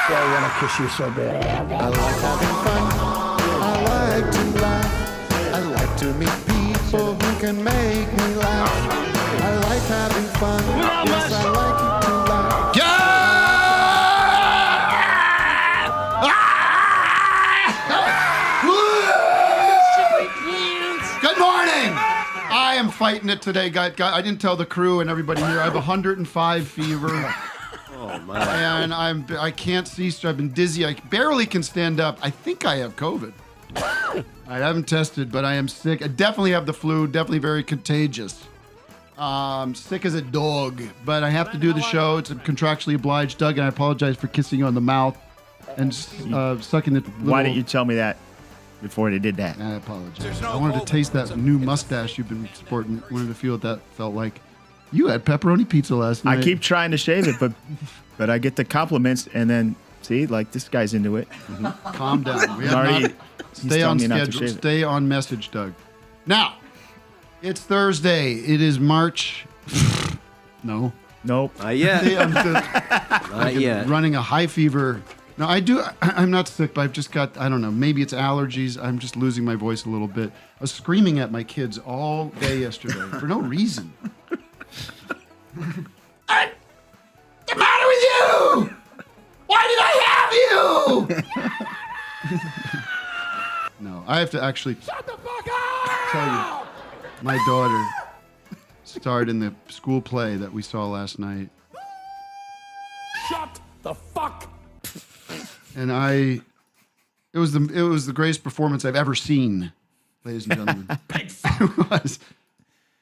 Yeah, I want to kiss you so bad. I like having fun. I like to laugh. I like to meet people who can make me laugh. I like having fun. Yes, I like to laugh. Good morning. I am fighting it today, guys. I didn't tell the crew and everybody here. I have 105 fever. Oh my! And I can't see. I've been dizzy. I barely can stand up. I think I have COVID. I haven't tested, but I am sick. I definitely have the flu. Definitely very contagious. Sick as a dog, but I have to do the show. It's contractually obliged. Doug, and I apologize for kissing you on the mouth and sucking the. Why didn't you tell me that before they did that? I apologize. I wanted to taste that new mustache you've been sporting. Wanted to feel what that felt like. You had pepperoni pizza last night. I keep trying to shave it, but I get the compliments, and then see, like this guy's into it. Calm down. We have Already, not, stay on schedule. Stay on message, Doug. Now, it's Thursday. It is March. No. Nope. Not yet. Not yet. Running a high fever. No, I do. I'm not sick, but I've just got, I don't know, maybe it's allergies. I'm just losing my voice a little bit. I was screaming at my kids all day yesterday for no reason. What's the matter with you? Why did I have you? No, I have to actually shut the fuck up. Tell you, my daughter starred in the school play that we saw last night. Shut the fuck. And it was the greatest performance I've ever seen, ladies and gentlemen. It was.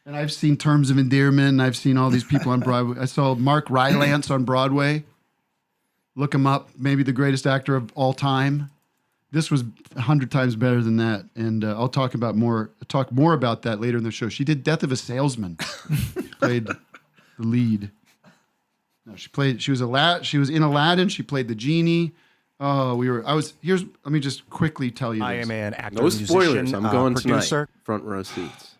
And I've seen Terms of Endearment, and I've seen all these people on Broadway. I saw Mark Rylance on Broadway. Look him up, maybe the greatest actor of all time. This was 100 times better than that, and I'll talk more about that later in the show. She did Death of a Salesman. She played the lead. No, she was in Aladdin. She played the genie. Oh, let me just quickly tell you this. I am an actor, No spoilers. musician, I'm going producer. tonight. Front row seats.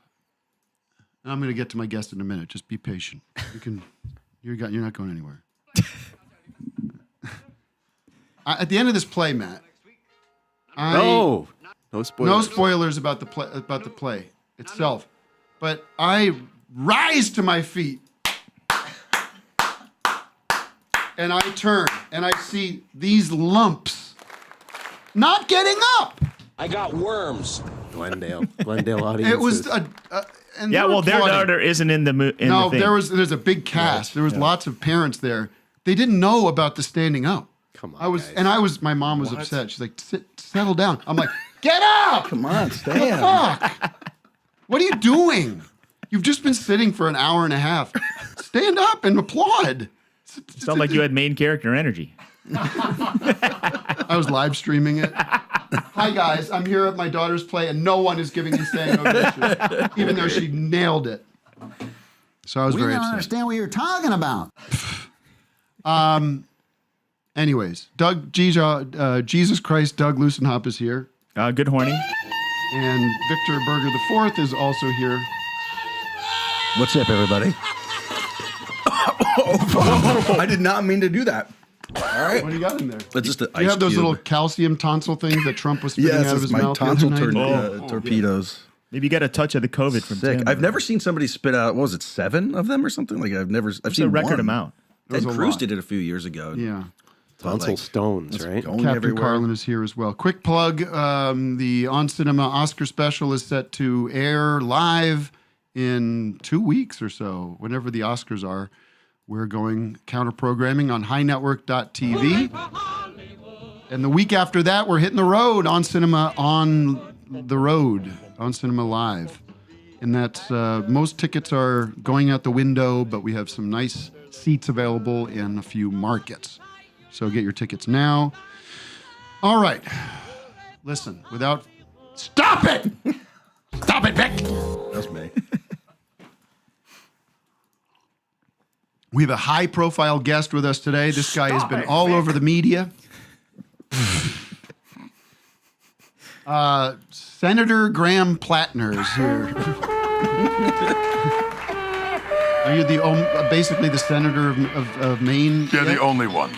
I'm going to get to my guest in a minute. Just be patient. You're not going anywhere. At the end of this play, Matt. No spoilers. No spoilers about the play itself. But I rise to my feet. And I turn and I see these lumps not getting up. I got worms. Glendale audience. It was and Yeah, well, their applauding. daughter isn't in the thing. There's a big cast. There was lots of parents there. They didn't know about the standing up. Come on, my mom was upset. She's like, settle down. I'm like, get up! Come on, What stand. the fuck? What are you doing? You've just been sitting for an hour and a half. Stand up and applaud. Sound like you had main character energy. I was live streaming it. Hi guys, I'm here at my daughter's play, and no one is giving me standing ovation, even though she nailed it. So I was very We don't upset. understand what you're talking about. Anyways, Jesus Christ, Doug Lucenhop is here, Good horny. and Victor Berger IV is also here. What's up, everybody? I did not mean to do that. All right. What do you got in there? That's just an You ice have those cube. little calcium tonsil things that Trump was spitting Yes, out of it's his my mouth. tonsil the other night? torpedoes. Maybe you got a touch of the COVID from Sick. Tim. I've never seen somebody spit out. What was it? 7 of them or something? Like I've It's seen a record one. amount. Ted was a Cruz lot. did it a few years ago. Yeah. Tonsil stones, right? Going Captain everywhere. Carlin is here as well. Quick plug, the On Cinema Oscar special is set to air live in 2 weeks or so, whenever the Oscars are. We're going counter-programming on highnetwork.tv. And the week after that, we're hitting the road on Cinema on the road, on Cinema Live. And that's, most tickets are going out the window, but we have some nice seats available in a few markets. So get your tickets now. All right. Listen, stop it! Stop it, Vic! That's me. We have a high-profile guest with us today. This guy has been all over the media. Senator Graham Platner is here. Are you basically the senator of Maine? Yeah, the only one.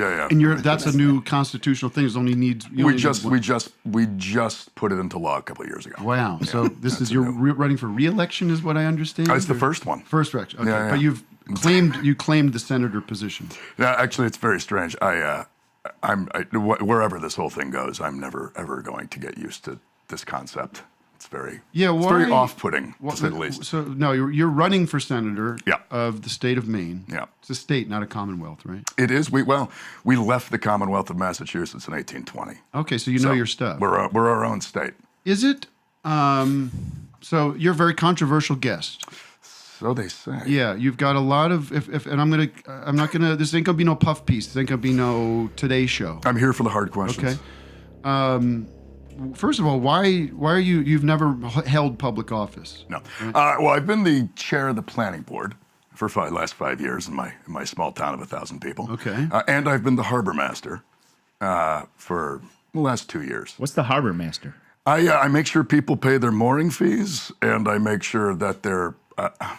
Yeah. And that's a new constitutional thing. It only needs. We just put it into law a couple of years ago. Wow. So this is you're running for re-election, is what I understand. It's the first one. First election. Okay. Yeah. But you claimed the senator position. Yeah, actually, it's very strange. Wherever this whole thing goes, I'm never ever going to get used to this concept. It's very it's very off-putting, to say the least. So no, you're running for senator Yeah. of the state of Maine. Yeah. It's a state, not a commonwealth, right? It is. We left the Commonwealth of Massachusetts in 1820. Okay, so you know your stuff. We're our own state. Is it? So you're a very controversial guest. So they say. Yeah, you've got a lot of and I'm not gonna. This ain't gonna be no puff piece. This ain't gonna be no Today Show. I'm here for the hard questions. Okay. First of all, why are you've never held public office? No. Well, I've been the chair of the planning board for the last 5 years in my small town of 1,000 people. Okay. And I've been the harbor master for the last 2 years. What's the harbor master? I make sure people pay their mooring fees, and I make sure that their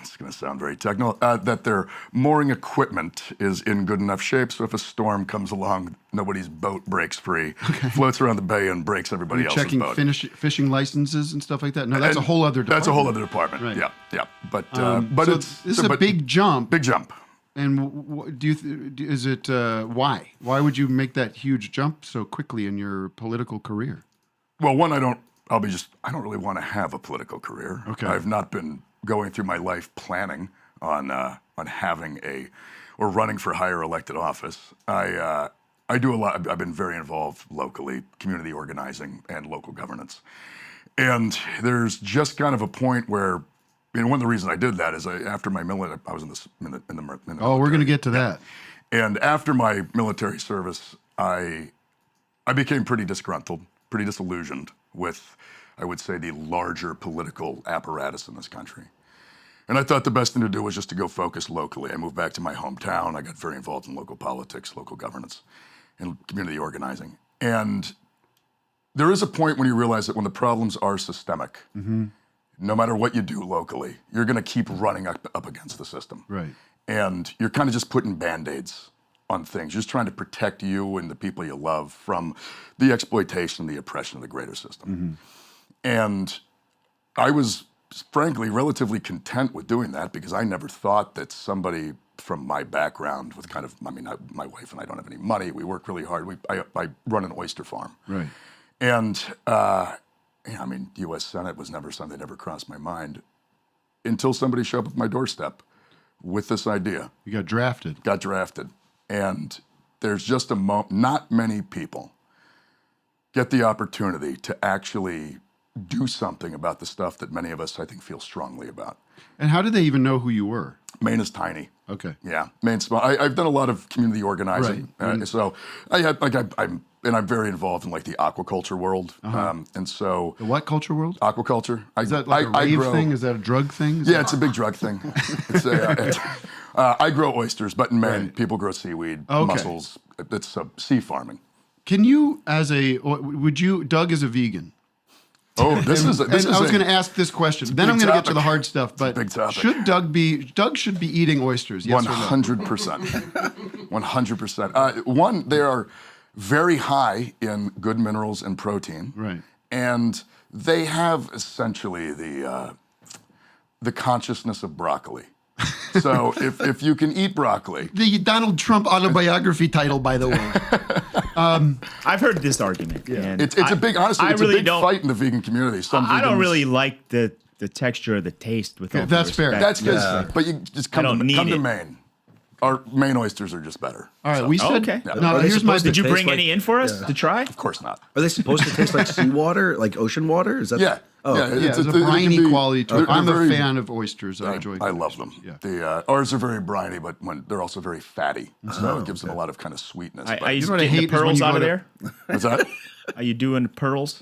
it's going to sound very technical, that their mooring equipment is in good enough shape, so if a storm comes along, nobody's boat breaks free, floats around the bay and breaks everybody else's Checking boat. fishing licenses and stuff like that. No, that's a whole other department. That's a whole other department. Right. Yeah. But So this is a big jump. Big jump. And is it why? Why would you make that huge jump so quickly in your political career? Well, one, I don't really want to have a political career. Okay. I've not been going through my life planning on having or running for higher elected office. I do a lot. I've been very involved locally, community organizing and local governance. And there's just kind of a point where, one of the reasons I did that is after my military, I was in the military. Oh, we're going to get to that. And after my military service, I became pretty disgruntled, pretty disillusioned with, I would say, the larger political apparatus in this country. And I thought the best thing to do was just to go focus locally. I moved back to my hometown. I got very involved in local politics, local governance, and community organizing. And there is a point when you realize that when the problems are systemic, no matter what you do locally, you're going to keep running up against the system. Right. And you're kind of just putting Band-Aids on things, just trying to protect you and the people you love from the exploitation, the oppression of the greater system. And I was, frankly, relatively content with doing that because I never thought that somebody from my background with my wife and I don't have any money. We work really hard. I run an oyster farm. Right. And, U.S. Senate was never something that ever crossed my mind until somebody showed up at my doorstep with this idea. You got drafted. Got drafted. And there's just not many people get the opportunity to actually do something about the stuff that many of us, I think, feel strongly about. And how did they even know who you were? Maine is tiny. Okay. Yeah, Maine's small. I've done a lot of community organizing, Right. So I'm very involved in like the aquaculture world, and so The what culture world? aquaculture. Is that like a rave thing? Is that a drug thing? Yeah, it's a big drug thing. I grow oysters, but in Maine, people grow seaweed, mussels. It's sea farming. Can you, Doug is a vegan. Oh, this is. I was going to ask this question. Then I'm going to get to the hard stuff. But big topic. should Doug should be eating oysters? Yes or no? 100%. 100%. One, they are very high in good minerals and protein. Right. And they have essentially the consciousness of broccoli. So if you can eat broccoli. The Donald Trump autobiography title, by the way. I've heard this argument. And It's a big, honestly, I it's really a big don't- fight in the vegan community. I don't really like the texture or the taste with all due that's fair. respect. That's good. But you just come don't to need it. Maine. Our Maine oysters are just better. All right, So- we said. okay. Now, Are they here's my. supposed to Did you taste bring like- any in for us to try? Of course not. Are they supposed to taste like seawater, like ocean water? Is that? Yeah. Oh, yeah. okay. Yeah, there's a it can briny be- quality to it. they're I'm a very- fan of oysters. I enjoy. I love them. Yeah. Ours are very briny, but they're also very fatty, so it gives them a lot of kind of sweetness. I But- used know to what I get the hate is when pearls you out go of to- there. What's that? Are you doing pearls?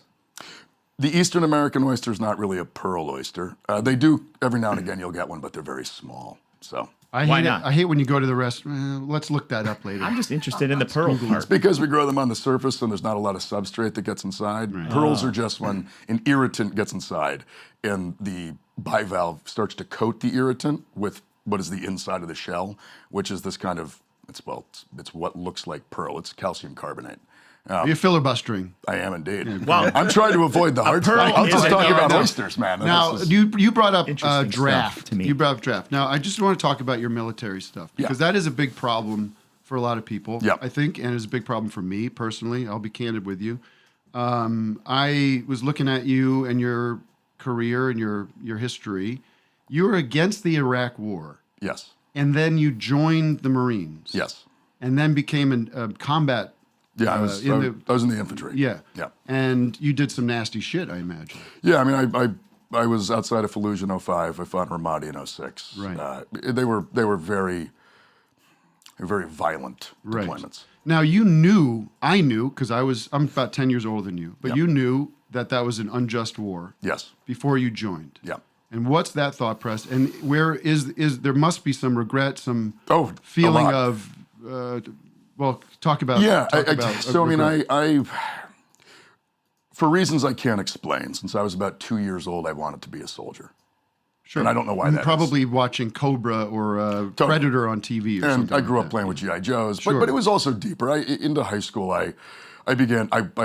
The Eastern American oyster is not really a pearl oyster. They do every now and again. You'll get one, but they're very small. So I Why hate not? I hate when you go to the restaurant. Let's look that up later. I'm just interested in the pearl part. because we grow them on the surface and there's not a lot of substrate that gets inside. Pearls are just when an irritant gets inside and the bivalve starts to coat the irritant with what is the inside of the shell, which is this kind of It's what looks like pearl. It's calcium carbonate. Are you filibustering? I am indeed. Wow. I'm trying to avoid the hard stuff. I'm just talking about oysters, man. Now, This is- you brought up Interesting draft. stuff to me. You brought up draft. Now, I just want to talk about your military stuff because that is a big problem for a lot of people, Yep. I think, and it's a big problem for me personally. I'll be candid with you. I was looking at you and your career and your history. You were against the Iraq War, yes. and then you joined the Marines. Yes. And then became a combat. Yeah, I was in the infantry. Yeah. Yeah. And you did some nasty shit, I imagine. Yeah, I mean, I was outside of Fallujah in 05. I fought in Ramadi in 06. Right. They were very violent deployments. Now I knew, because I'm about 10 years older than you, but you knew that was an unjust war Yes. before you joined. Yeah. And what's that thought process? And where is there must be some regret, some Oh, feeling a lot. of, talk about. Yeah. talk about So I mean, regret. I for reasons I can't explain, since I was about 2 years old, I wanted to be a soldier. Sure. And I don't know why And that is. probably watching Cobra or Predator on TV or And something. I grew like up that. playing with G.I. Joes, Sure. but it was also deeper. Into high school, I've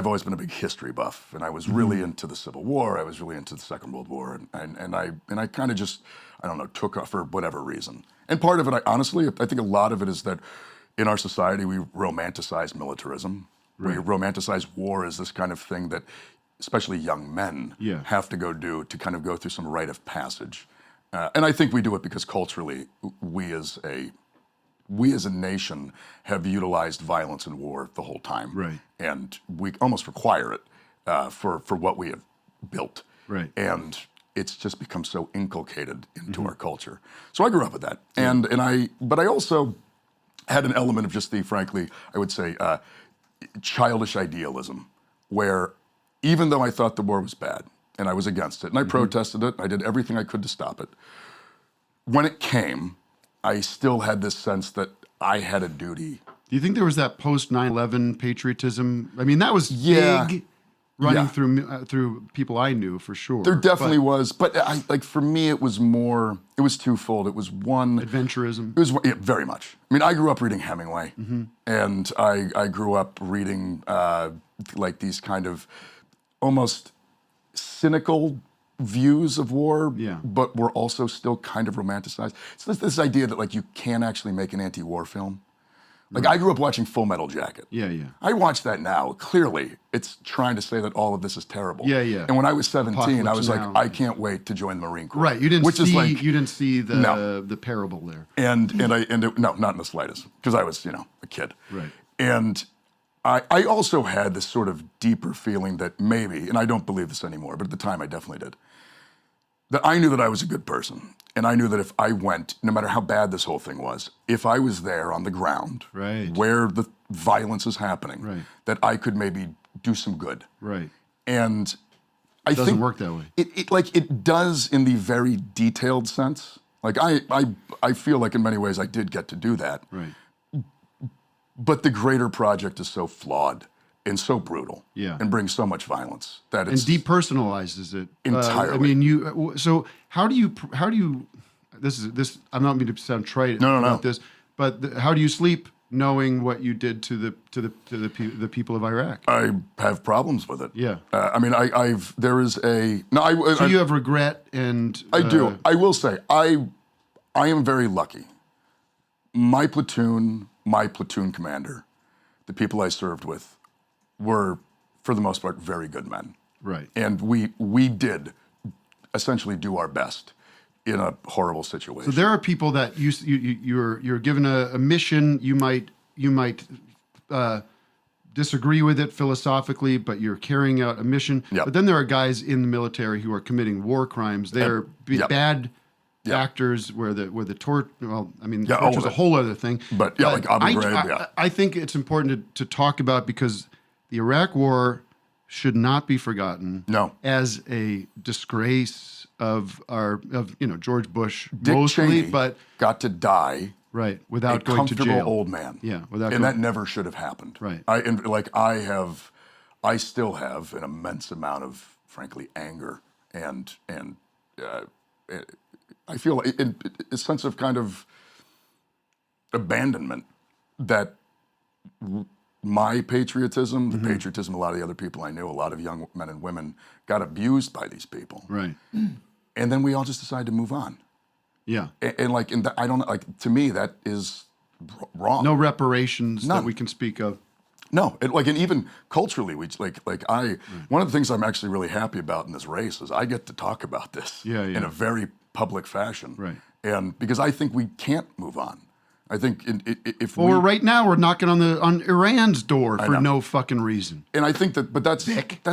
always been a big history buff, and I was really into the Civil War. I was really into the Second World War, and I kind of just, I don't know, took off for whatever reason. And part of it, I think a lot of it is that in our society, we romanticize militarism. Right. We romanticize war as this kind of thing that especially young men have to go do to kind of go through some rite of passage. And I think we do it because culturally, we as a nation have utilized violence and war the whole time. Right. And we almost require it for what we have built. Right. And it's just become so inculcated into our culture. So I grew up with that. But I also had an element of just frankly, I would say, childish idealism, where even though I thought the war was bad and I was against it and I protested it, and I did everything I could to stop it, when it came, I still had this sense that I had a duty. Do you think there was that post 9/11 patriotism? I mean, that was big running through people I knew for sure. There definitely was, but for me, it was twofold. It was one, adventurism. It was very much. I mean, I grew up reading Hemingway, and I grew up reading like these kind of almost cynical views of war, but were also still kind of romanticized. So this idea that like you can actually make an anti-war film. Like I grew up watching Full Metal Jacket. Yeah. I watch that now. Clearly, it's trying to say that all of this is terrible. Yeah. And when I was 17, I Apocalypse was like, Now. I can't wait to join the Marine Corps. Right. You didn't see the No. the parable there. No, not in the slightest, because I was, a kid. Right. And I also had this sort of deeper feeling that maybe, and I don't believe this anymore, but at the time I definitely did, that I knew that I was a good person. And I knew that if I went, no matter how bad this whole thing was, if I was there on the ground, where the violence is happening, that I could maybe do some good. Right. And I think Doesn't work that way. It does in the very detailed sense. Like I feel like in many ways I did get to do that. Right. But the greater project is so flawed and so brutal, and brings so much violence that it's depersonalizes it entirely. I mean, so how do you? This. I'm not meaning to sound trite about this, but how do you sleep knowing what you did to the people of Iraq? I have problems with it. Yeah. I mean, So you have regret and I do. I will say I am very lucky. My platoon commander, the people I served with, were, for the most part, very good men. Right. And we did essentially do our best in a horrible situation. So there are people that you're given a mission. You might disagree with it philosophically, but you're carrying out a mission. Yep. But then there are guys in the military who are committing war crimes. They're bad actors where the torture. Well, I mean, torture is a whole other thing. But like Abu Ghraib, I think it's important to talk about because the Iraq War should not be forgotten. No. As a disgrace of George Bush Dick mostly, Cheney but got to die without a going to comfortable jail. old man. Yeah, that never should have happened. Right. I still have an immense amount of, frankly, anger and I feel a sense of kind of abandonment that my patriotism, the patriotism of a lot of the other people I knew, a lot of young men and women, got abused by these people. Right. And then we all just decided to move on. Yeah. And I don't like, to me, that is wrong. No reparations None. that we can speak of. No, and even culturally, one of the things I'm actually really happy about in this race is I get to talk about this in a very public fashion. Right. And because I think we can't move on. I think if Well, right now we're knocking on Iran's door for know. no fucking reason. and I think that, but that's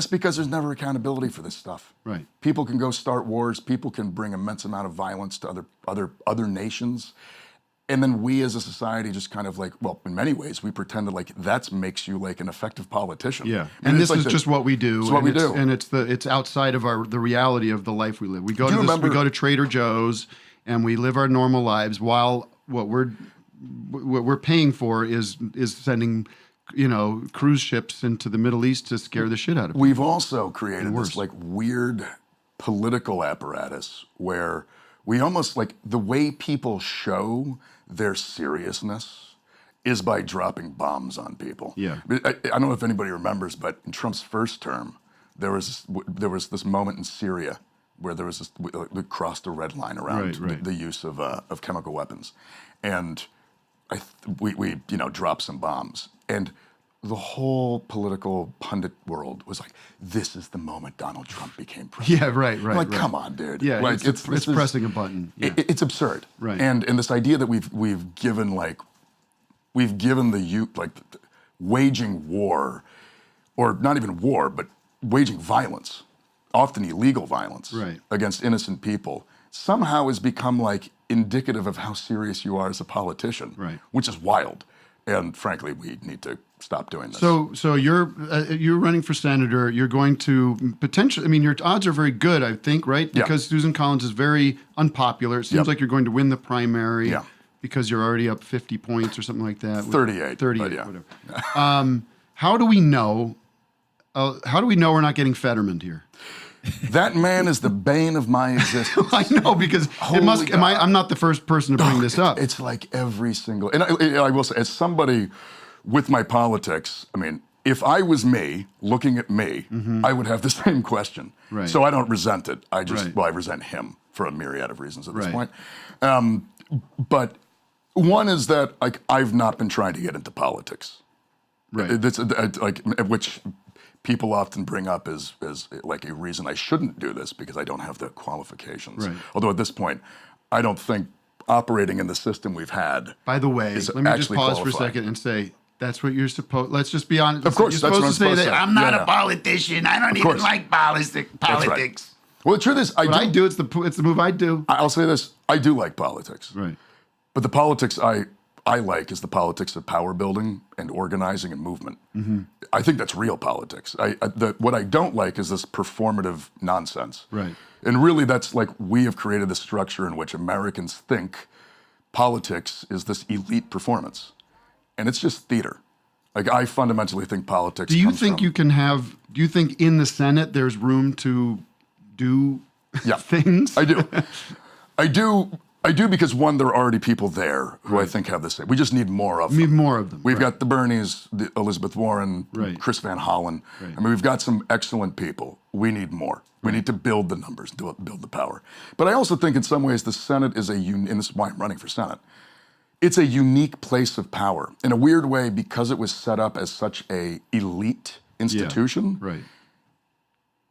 because there's never accountability for this stuff. Right. People can go start wars. People can bring immense amount of violence to other nations. And then we as a society just kind of like, well, in many ways, we pretend that like that makes you like an effective politician. Yeah, and this is just what we do. It's what we do. And it's outside of the reality of the life we live. We go Do to you we remember- go to Trader Joe's and we live our normal lives while what we're paying for is sending, cruise ships into the Middle East to scare the shit out of people. We've also created worse. this like weird political apparatus where we almost like the way people show their seriousness is by dropping bombs on people. Yeah. I don't know if anybody remembers, but in Trump's first term, there was this moment in Syria where there was this, we crossed a red line around Right. the use of chemical weapons, and we dropped some bombs, and the whole political pundit world was like, "This is the moment Donald Trump became president." Yeah, right. I'm like, right. come on, dude. Yeah, like it's pressing a button. Yeah. It's absurd. Right. And this idea that we've given the youth like waging war, or not even war, but waging violence, often illegal violence, Right. against innocent people, somehow has become like indicative of how serious you are as a politician. Right. Which is wild. And frankly, we need to stop doing this. So you're running for senator. You're going to potentially. I mean, your odds are very good, I think, right? Yeah. Because Susan Collins is very unpopular. It seems Yep. like you're going to win the primary. Yeah. Because you're already up 50 points or something like that. 38. 38. but yeah. Whatever. How do we know? How do we know we're not getting Fetterman here? That man is the bane of my existence. I know because it must. Holy God. I'm not the first person to bring this up. It's like every single, and I will say, as somebody with my politics, I mean, if I was me, looking at me, I would have the same question. Right. So I don't resent it. I just, Right. well, I resent him for a myriad of reasons at this Right. point. But one is that like I've not been trying to get into politics. Right. That's like which people often bring up as like a reason I shouldn't do this because I don't have the qualifications. Right. Although at this point, I don't think operating in the system we've had. By the way, is let me just actually pause for a qualified. second and say that's what you're supposed. Let's just be honest. Of course, you're that's what supposed to I'm say supposed that to say. I'm not Yeah. a politician. I don't even course. like politics. That's right. Well, the truth is, But I do. It's the move I do. I'll say this: I do like politics, Right. but the politics I like is the politics of power building and organizing and movement. Mm-hmm. I think that's real politics. What I don't like is this performative nonsense. Right. And really, that's like we have created this structure in which Americans think politics is this elite performance, and it's just theater. Like I fundamentally think politics. Do you comes think from, you can have? Do you think in the Senate there's room to do Yeah. things? I do. I do because one, there are already people there who I think have the same. We just need more of them. Need more of them. We've right. got the Bernies, the Elizabeth Warren, Right. Chris Van Hollen. Right. I mean, we've got some excellent people. We need more. We need to build the numbers, build the power. But I also think in some ways the Senate is and this is why I'm running for Senate, it's a unique place of power. In a weird way, because it was set up as such a elite institution, Right.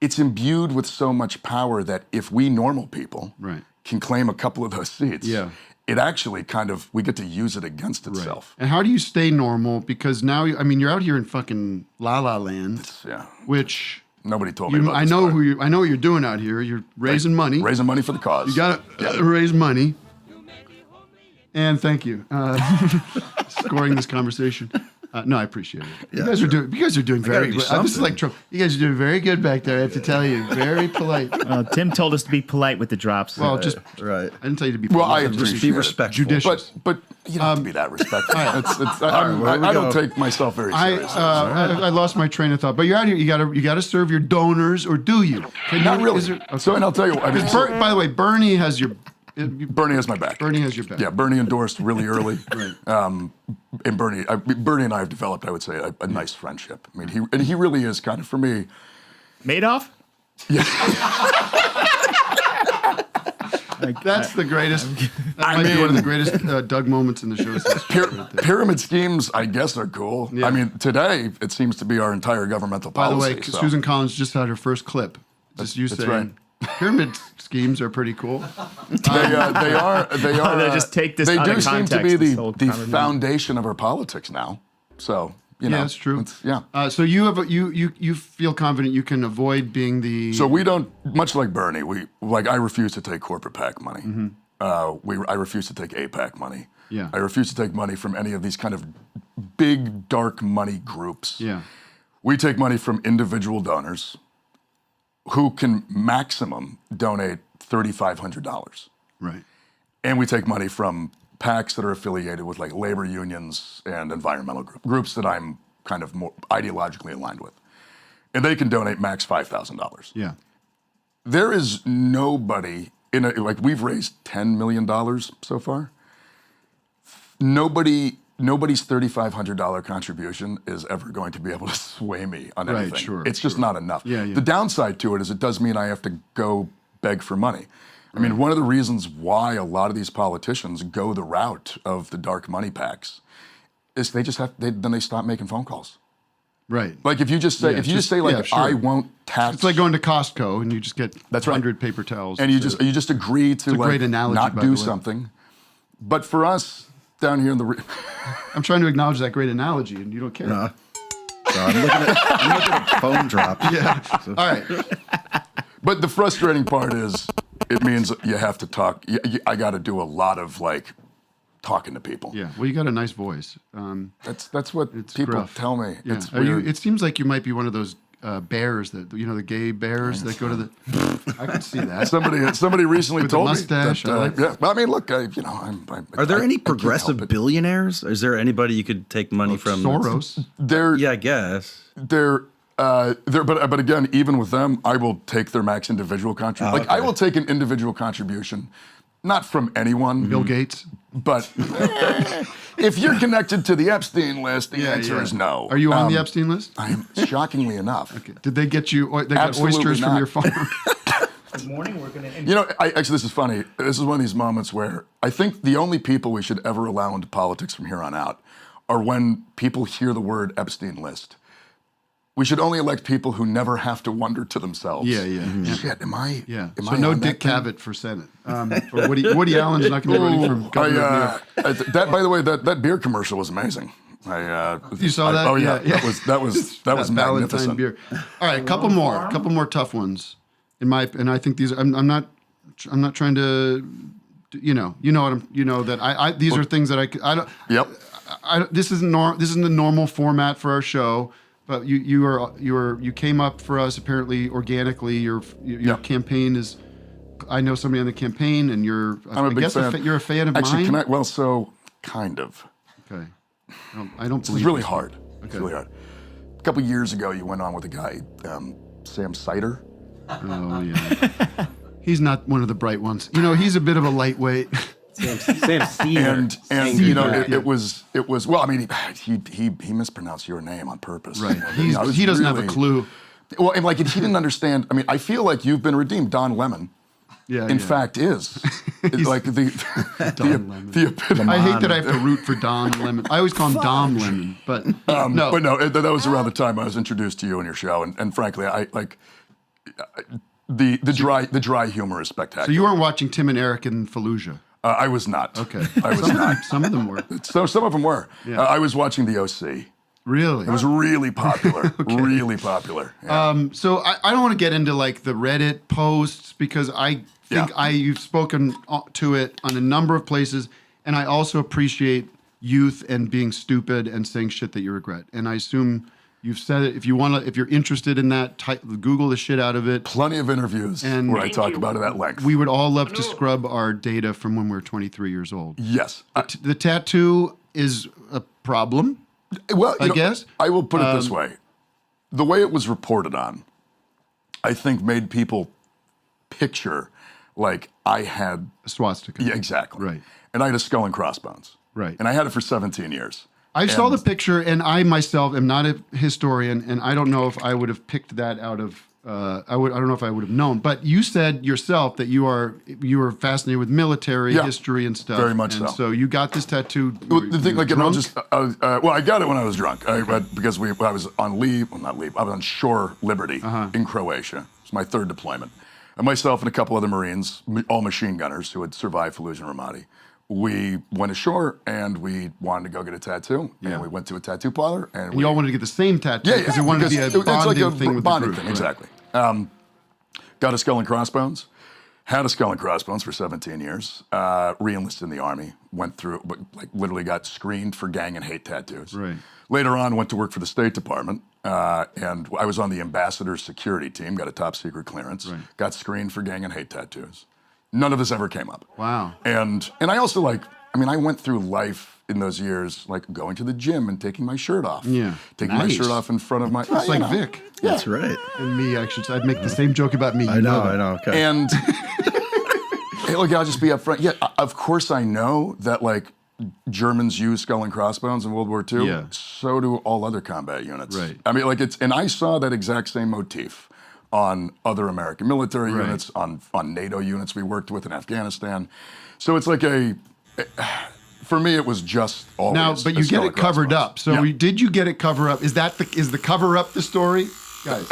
it's imbued with so much power that if we normal people Right. can claim a couple of those seats, Yeah. it actually kind of, we get to use it against itself. And how do you stay normal? Because now, I mean, you're out here in fucking La La Land, Yeah. which Nobody told me about I this know part. I know what you're doing out here. You're raising money. Raising money for the cause. You got to raise money. And thank you, scoring this conversation. No, I appreciate it. You guys are doing gotta very do good. This is something. like Trump. You guys are doing very good back there. I have to tell you, very polite. Tim told us to be polite with the drops. Well, just Right. I didn't tell you to be. Well, I polite. appreciate Just be it. respectful. Judicious. But you don't have to be that respectful. where we I don't go? take myself very I seriously. I lost my train of thought. But you're out here. You gotta serve your donors, or do you? Can Not you- really. is there- So, and I'll tell you, I mean, By the way, Bernie has your Bernie has my back. Bernie has your back. Yeah, Bernie endorsed really early. Right. And Bernie and I have developed, I would say, a nice friendship. I mean, he really is kind of, for me. Madoff? That's the greatest. That might be one of the greatest Doug moments in the show's history. Pyramid schemes, I guess, are cool. Yeah. I mean, today it seems to be our entire governmental By the policy. way, so. Susan Collins just had her first clip. Just you that's saying pyramid schemes are pretty cool. They are. They just take this They out do of seem to context, be this whole the conversation. foundation of our politics now. So you know, Yeah, that's true. Yeah. So you feel confident you can avoid being the. So we don't, much like Bernie, I refuse to take corporate PAC money. Mm-hmm. I refuse to take APAC money. Yeah. I refuse to take money from any of these kind of big dark money groups. Yeah. We take money from individual donors who can maximum donate $3,500. Right. And we take money from PACs that are affiliated with like labor unions and environmental groups that I'm kind of more ideologically aligned with. And they can donate max $5,000. Yeah. There is nobody we've raised $10 million so far. Nobody's $3,500 contribution is ever going to be able to sway me on anything. Sure, it's just not enough. Yeah, yeah. The downside to it is it does mean I have to go beg for money. I mean, one of the reasons why a lot of these politicians go the route of the dark money PACs is they stop making phone calls. Right. Like if you just say, sure. I won't tax. It's like going to Costco and you just get That's right. 100 paper towels. And you just agree to a great analogy, not by do the way. something. But for us down here in the I'm trying to acknowledge that great analogy and you don't care. So I'm looking at phone drop. Yeah. All right. But the frustrating part is it means you have to talk. I got to do a lot of talking to people. Yeah. Well, you got a nice voice. That's what people gruff. tell me. Yeah. It's weird. It seems like you might be one of those bears that the gay bears that go to the. I can see that. Somebody recently With the told mustache, me I that. like Yeah. Well, I mean, look. Are there any I can't help progressive it. billionaires? Is there anybody you could take money from? Soros. Yeah, I guess. But again, even with them, I will take their max individual contribution. okay. I will take an individual contribution, not from anyone. Bill Gates. But if you're connected to the Epstein list, the answer is no. Are you on the Epstein list? I am, shockingly enough. Okay. Did they get you? They got Absolutely oysters from not. your farm. Good morning. We're going to. You know, actually, this is funny. This is one of these moments where I think the only people we should ever allow into politics from here on out are when people hear the word Epstein list. We should only elect people who never have to wonder to themselves. Yeah. Shit, am I? Yeah. Am So I no on Dick that thing? Cavett for Senate. Or Woody Allen's not going to be running for governor of New York. That, by the way, that beer commercial was amazing. You saw that? Oh yeah, Yeah. that was Valentine magnificent. beer. All right, a couple more tough ones. And I think these. I'm not trying to. These are things that I don't. Yep. This isn't the normal format for our show. But you came up for us apparently organically. Your campaign is. I know somebody on the campaign, and I'm a big fan. You're a fan of Actually, mine. kind of. Okay. I don't It's believe really this. hard. It's really hard. A couple years ago, you went on with a guy, SAMHSA. Oh yeah. He's not one of the bright ones. He's a bit of a lightweight. Sam Seaver. And you know, it was. Well, I mean, he mispronounced your name on purpose. Right. You know, it was He doesn't have a really- clue. Well, and he didn't understand. I mean, I feel like you've been redeemed. Don Lemon, Yeah. in fact, is like the epitome. I hate that I have to root for Don Lemon. I always call him Dom Lemon, but no. But no, that was around the time I was introduced to you and your show, and frankly, I like the dry humor is spectacular. So you weren't watching Tim and Eric in Fallujah. I was not. Okay. I was not. Some of them were. So some of them were. Yeah. I was watching the OC. Really? It was really popular. Really popular. Yeah. So I don't want to get into the Reddit posts because I think you've spoken to it on a number of places, and I also appreciate youth and being stupid and saying shit that you regret. And I assume you've said it. If you're interested in that, Google the shit out of it. Plenty of interviews And where I talk about it at length. We would all love to scrub our data from when we were 23 years old. Yes. The tattoo is a problem. Well, I guess. I will put it this way. The way it was reported on, I think made people picture like I had A swastika. yeah, exactly. Right. And I had a skull and crossbones. Right. And I had it for 17 years. I saw the picture, and I myself am not a historian, and I don't know if I would have picked that out of. I don't know if I would have known. But you said yourself that you were fascinated with military Yeah, history and stuff. very much and so. So you got this tattoo. Well, the thing, like, drunk? I'll just, well, I got it when I was drunk, because I was on leave, well, not leave, I was on shore liberty in Croatia. It's my third deployment. And myself and a couple other Marines, all machine gunners who had survived Fallujah and Ramadi, we went ashore and we wanted to go get a tattoo. Yeah. And we went to a tattoo parlor. And You all wanted to get the same tattoo because it wanted to be a it's like bonding a thing with bonding the group. thing, exactly. Got a skull and crossbones. Had a skull and crossbones for 17 years. Re-enlisted in the Army. Went through, but like literally got screened for gang and hate tattoos. Right. Later on, went to work for the State Department, and I was on the ambassador's security team. Got a top secret clearance. Right. Got screened for gang and hate tattoos. None of this ever came up. Wow. And I also I went through life in those years, like going to the gym and taking my shirt off. Yeah. Taking my Nice. shirt off in front of my. It's like Vic That's right. and me. I'd make the same joke about me. I You know. that. I know. Okay. And hey, look, I'll just be upfront. Yeah, of course I know that like Germans use skull and crossbones in World War II. Yeah. So do all other combat units. Right. I mean, like and I saw that exact same motif on other American military Right. units, on NATO units we worked with in Afghanistan. So it's like for me, it was just always. Now, but you a skull get and it covered crossbones. up. So Yeah. did you get it cover up? Is the cover up the story, guys?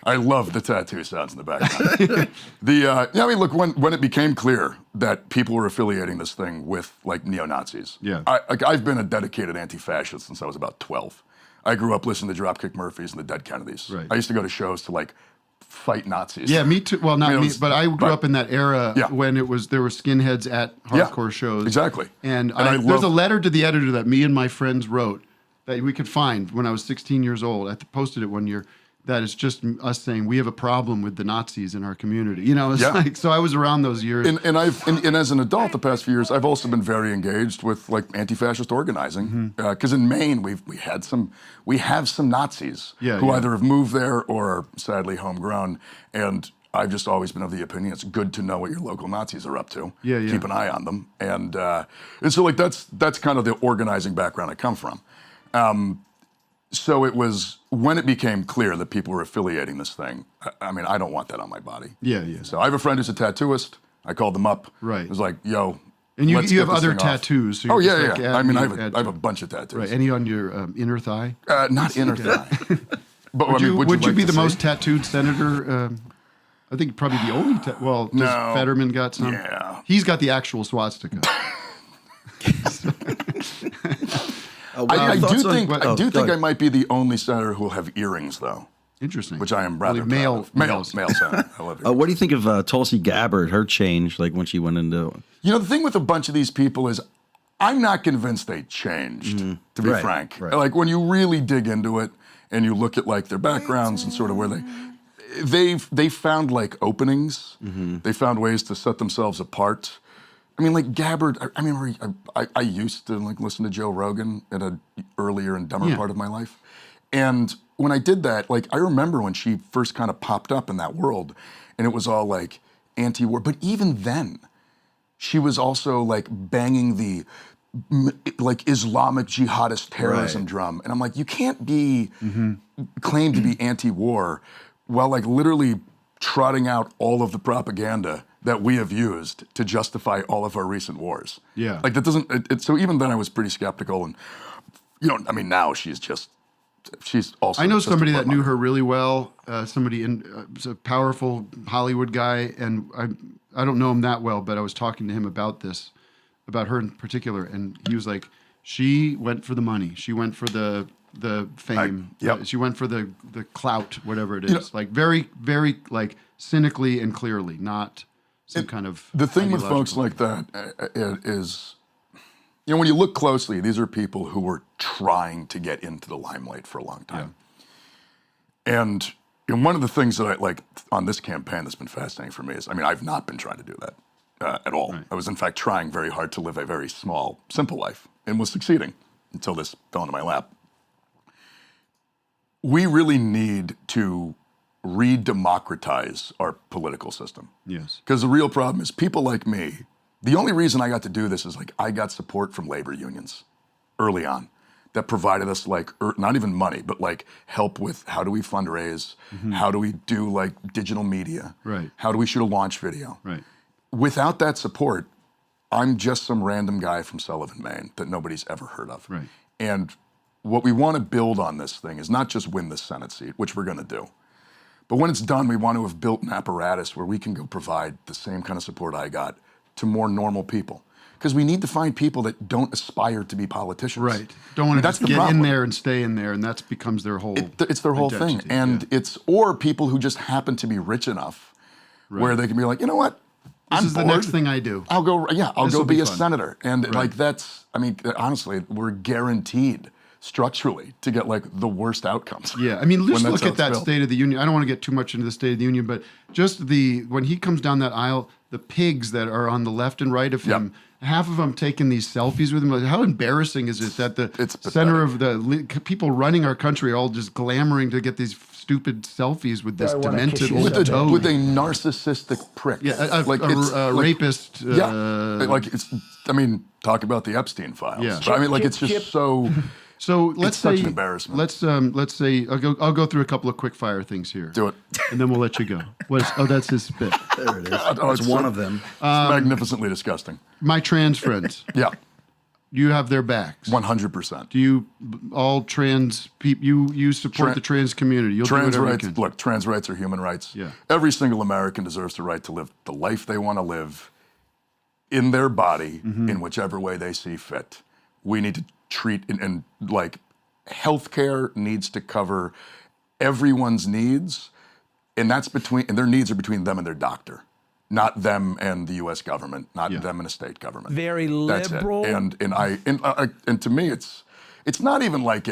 I love the tattoo sounds in the background. Look, when it became clear that people were affiliating this thing with like neo-Nazis, Yeah. I've been a dedicated anti-fascist since I was about 12. I grew up listening to Dropkick Murphys and the Dead Kennedys. Right. I used to go to shows to like fight Nazis. Yeah, me too. Well, not me, but I grew up in that era Yeah. when there were skinheads at hardcore shows. Exactly. And, I there's love- a letter to the editor that me and my friends wrote that we could find when I was 16 years old. I posted it one year. That it's just us saying we have a problem with the Nazis in our community. You know, it's Yeah. like so. I was around those years. And as an adult, the past few years, I've also been very engaged with like anti-fascist organizing. Because in Maine, we have some Nazis who either have moved there or are sadly homegrown. And I've just always been of the opinion it's good to know what your local Nazis are up to. Yeah, yeah. Keep an eye on them. And so like that's kind of the organizing background I come from. So it was when it became clear that people were affiliating this thing. I don't want that on my body. Yeah, yeah. So I have a friend who's a tattooist. I called them up. Right. It was like, yo. And you let's have get this other thing off. tattoos. So Oh you're yeah, just yeah. like, I add have a bunch of tattoos. Right. Any on your inner thigh? Not inner thigh. But Would you like be to the see? most tattooed senator? I think probably the only. Does No. Fetterman got some? Yeah. He's got the actual swastika. I do think I might. might be the only senator who will have earrings though, Interesting. which I am rather male proud of. males. Male senator. I love earrings. What do you think of Tulsi Gabbard? Her change, like when she went into. You know, the thing with a bunch of these people is I'm not convinced they changed, to be Right, frank. right. Like when you really dig into it and you look at like their backgrounds and sort of where they found like openings. They found ways to set themselves apart. I mean, like Gabbard, I used to like listen to Joe Rogan at an earlier and dumber part of my life. And when I did that, like I remember when she first kind of popped up in that world and it was all like anti-war. But even then, she was also like banging the like Islamic jihadist terrorism drum. And I'm like, you can't be claim to be anti-war while like literally trotting out all of the propaganda that we have used to justify all of our recent wars. Yeah. Like that doesn't, so even then I was pretty skeptical and, now she's also. I know just a somebody that front knew runner. her really well. Somebody was a powerful Hollywood guy, and I don't know him that well, but I was talking to him about her in particular, and he was like, she went for the money. She went for the fame. Yep. She went for the clout, whatever it is. Like very, very like cynically and clearly, not some kind of. The thing with folks ideological- like that is, when you look closely, these are people who were trying to get into the limelight for a long time. And one of the things that I like on this campaign that's been fascinating for me is, I've not been trying to do that at all. Right. I was in fact trying very hard to live a very small, simple life and was succeeding until this fell into my lap. We really need to re-democratize our political system. Yes. Because the real problem is people like me, the only reason I got to do this is like I got support from labor unions early on that provided us like, not even money, but like help with how do we fundraise, how do we do like digital media, Right. how do we shoot a launch video. Right. Without that support, I'm just some random guy from Sullivan, Maine that nobody's ever heard of. Right. And what we want to build on this thing is not just win the Senate seat, which we're going to do, but when it's done, we want to have built an apparatus where we can go provide the same kind of support I got to more normal people. Because we need to find people that don't aspire to be politicians. Right. Don't want to That's just the get in problem. there and stay in there, and that becomes their whole. It's their whole thing, identity, and yeah. it's or people who just happen to be rich enough where they can be like, you know what, This I'm is the bored. next thing I do. I'll go. Yeah, I'll This'll go be be a fun. senator, and like that's. I mean, honestly, we're guaranteed structurally to get like the worst outcomes. Yeah, I mean, when just that's look how at it's that built. State of the Union. I don't want to get too much into the State of the Union, but just when he comes down that aisle, the pigs that are on the left and right of him, half of them taking these selfies with him. Like, how embarrassing is it that the It's center pathetic. of the people running our country are all just glamoring to get these stupid selfies with this I wanna demented kiss you old so toad? with a narcissistic prick. Yeah, like it's a like- rapist. Yeah, like it's. I mean, talk about the Epstein files. Yeah. But I mean, like it's just Chip. so. So let's such say an embarrassment. Let's say I'll go through a couple of quick fire things here. Do it. and then we'll let you go. That's his spit. There it is. Oh, It's it's one so- of them. It's magnificently disgusting. My trans friends, Yeah, you have their backs. 100%. Do you all trans people? You support Tran- the trans community? You'll Trans do whatever rights, you can. look, trans rights are human rights. Yeah. Every single American deserves the right to live the life they want to live in their body in whichever way they see fit. We need to treat, and like, healthcare needs to cover everyone's needs, and their needs are between them and their doctor, not them and the U.S. government, not them and a state government. Very That's liberal. it. And to me, it's not even like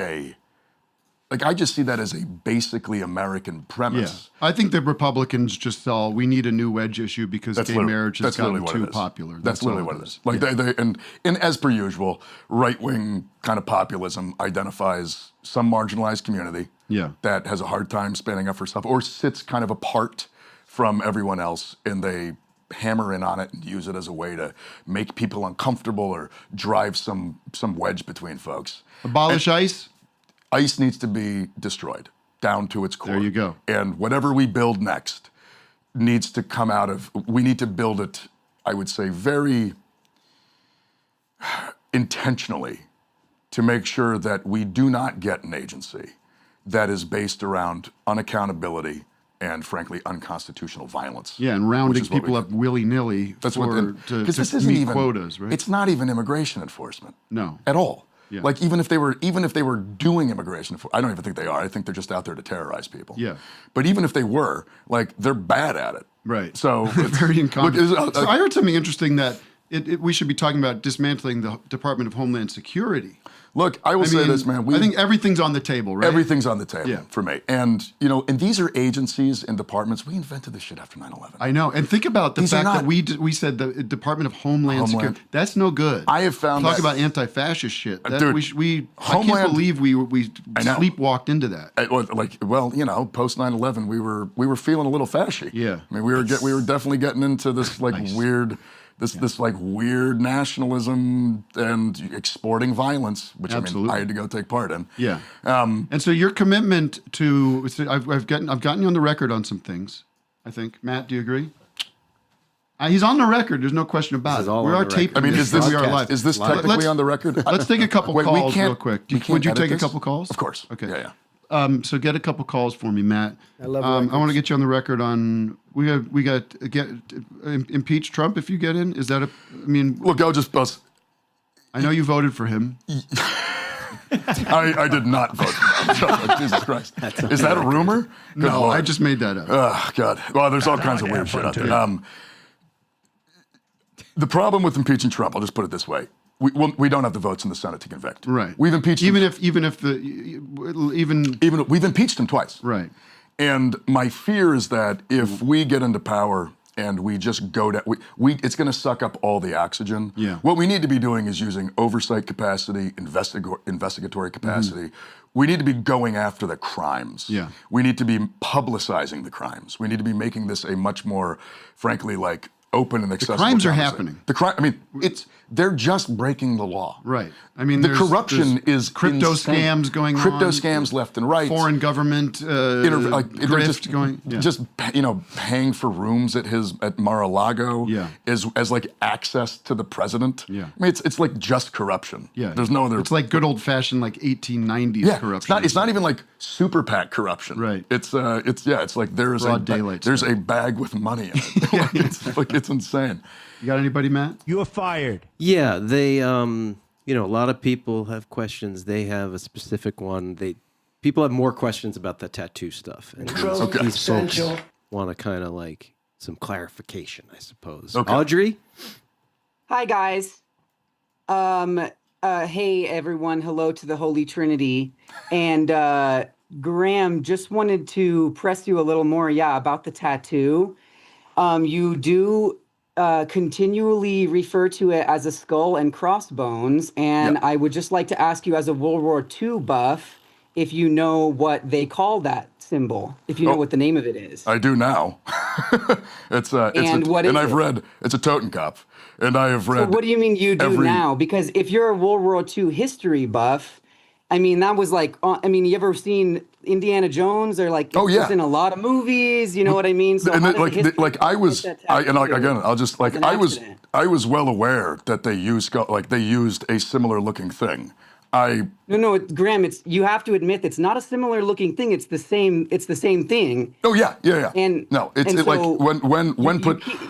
I just see that as a basically American Yeah, premise. I think the Republicans just saw we need a new wedge issue because gay marriage has gotten what too it is. popular. That's literally all what it is. Like they and as per usual, right-wing kind of populism identifies some marginalized community Yeah. that has a hard time standing up for stuff or sits kind of apart from everyone else, and they hammer in on it and use it as a way to make people uncomfortable or drive some wedge between folks. Abolish ICE. ICE needs to be destroyed down to its core. There you go. And whatever we build next needs to come out of, we need to build it, I would say, very intentionally to make sure that we do not get an agency that is based around unaccountability and, frankly, unconstitutional violence. Yeah, and which rounding is what we people do. up willy-nilly That's for, what, to this isn't meet even quotas, right? It's not even immigration enforcement. No. At all. Yeah. Like even if they were doing immigration, I don't even think they are. I think they're just out there to terrorize people. Yeah. But even if they were, like they're bad at it. Right. So it's Very incompetent. Look, So I heard something interesting that we should be talking about dismantling the Department of Homeland Security. look, I will say this, man. I think everything's on the table, right? Everything's on the table Yeah. for me. And, and these are agencies and departments. We invented this shit after 9/11. I know. And think about the These are fact that not- we said the Department of Homeland Homeland. Security. That's no good. I have found Talk that- about anti-fascist shit. That dude, I Homeland- can't believe we I know. sleepwalked into that. Post 9/11, we were feeling a little fashy. Yeah. I mean, we were definitely getting into this weird, weird nationalism and exporting violence, which Absolutely. I had to go take part in. Yeah. And so your commitment to I've gotten you on the record on some things. I think Matt, do you agree? He's on the record. There's no question about it. all We on are the taping. record. I mean, this. is this We are live. is this Let's- technically on the record? Let's take a couple Wait, we calls can't- real quick. we can't Would you edit take a this? couple calls? Of course. Okay. Yeah. So get a couple calls for me, Matt. I love I want to records. get you on the record on impeach Trump if you get in. Is that Look, I'll just bust. I know you voted for him. I did not vote for Trump. Jesus Christ. Is that a rumor? Good No, Lord. I just made that up. Oh, God. Well, there's all kinds of weird shit out there. The problem with impeaching Trump, I'll just put it this way. We don't have the votes in the Senate to convict. Right. We've impeached even him. even We've impeached him twice. right. And my fear is that if we get into power and we just go down. It's going to suck up all the oxygen. Yeah. What we need to be doing is using oversight capacity, investigatory capacity. We need to be going after the crimes. Yeah. We need to be publicizing the crimes. We need to be making this a much more, frankly, like open and accessible. crimes are conversation. happening. They're just breaking the law. Right. I mean, The corruption is crypto insane. scams going on. Crypto scams left and right. Foreign government They're grift just going. Yeah. just paying for rooms at Mar-a-Lago Yeah. as like access to the president. Yeah. I mean, it's like just corruption. Yeah. There's no other. It's like good old fashioned like 1890s yeah. corruption. It's not even like super PAC corruption. Right. It's like there's Broad daylight there's stuff. a bag with money in it. It's insane. You got anybody, Matt? You are fired. Yeah, they a lot of people have questions. They have a specific one. People have more questions about the tattoo stuff. And these folks want to kind of like some clarification, I suppose. Okay. Audrey? Hi, guys. Hey, everyone. Hello to the Holy Trinity. And Graham, just wanted to press you a little more, about the tattoo. You do continually refer to it as a skull and crossbones. And I would just like to ask you, as a World War II buff, if you know what they call that symbol, if you know what the name of it is. I do now. It's I've read it's a Totenkopf, and I have read. So what do you mean you do now? Because if you're a World War II history buff, I mean, that was like, you ever seen Indiana Jones, or like, it's in a lot of movies, you know what I mean? So I was well aware that they used a similar looking thing. No, Graham, you have to admit it's not a similar looking thing. It's the same thing. Oh yeah. And no,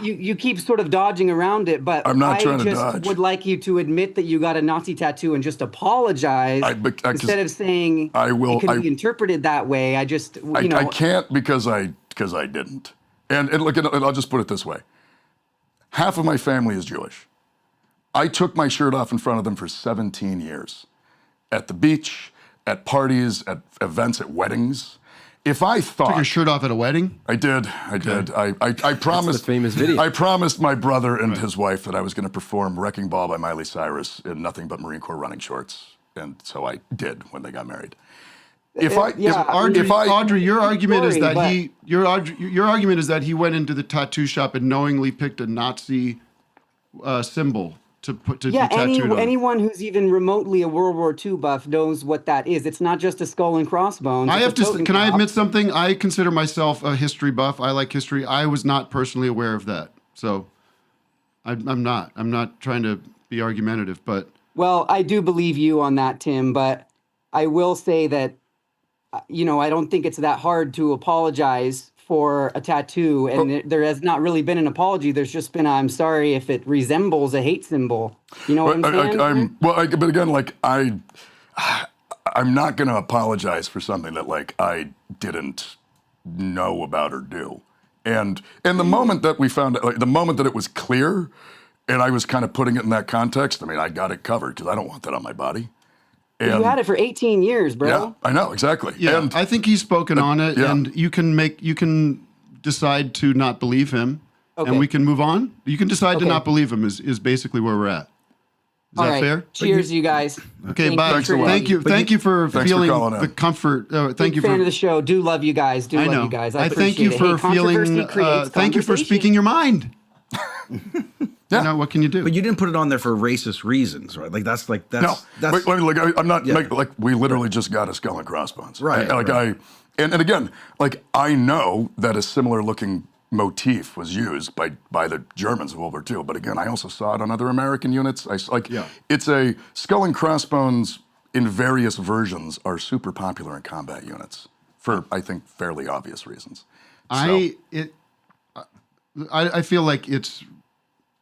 you keep sort of dodging around it, but I'm not trying to dodge. Would like you to admit that you got a Nazi tattoo and just apologize instead of saying it could be interpreted that way. I can't because I didn't. And I'll just put it this way: half of my family is Jewish. I took my shirt off in front of them for 17 years. At the beach, at parties, at events, at weddings. If I thought... Took your shirt off at a wedding? I did. I promised... That's the famous video. I promised my brother and his wife that I was going to perform Wrecking Ball by Miley Cyrus in nothing but Marine Corps running shorts. And so I did when they got married. Audrey, your argument is that he went into the tattoo shop and knowingly picked a Nazi symbol to be tattooed on. Anyone who's even remotely a World War II buff knows what that is. It's not just a skull and crossbones. Can I admit something? I consider myself a history buff. I like history. I was not personally aware of that. So I'm not trying to be argumentative, but... Well, I do believe you on that, Tim, but I will say that, I don't think it's that hard to apologize for a tattoo, and there has not really been an apology. There's just been, I'm sorry if it resembles a hate symbol. You know what I'm saying? But again, I'm not going to apologize for something that I didn't know about or do. And the moment that we found out, the moment that it was clear, and I was kind of putting it in that context, I got it covered because I don't want that on my body. And you had it for 18 years, bro. Yeah, I know, exactly. Yeah, and I think he's spoken on it, and you can decide to not believe him, and we can move on. You can decide to not believe him is basically where we're at. Is that fair? Cheers, you guys. Okay, bye. Thank you for feeling the comfort. Thank you for fan of the show. Do love you guys. I know. I thank you for feeling. Thank you for speaking your mind. Yeah. What can you do? But you didn't put it on there for racist reasons, right? That's No. I'm not we literally just got a skull and crossbones. Right. And again, I know that a similar looking motif was used by the Germans in World War II. But again, I also saw it on other American units. It's a skull and crossbones in various versions are super popular in combat units for, I think, fairly obvious reasons. I feel like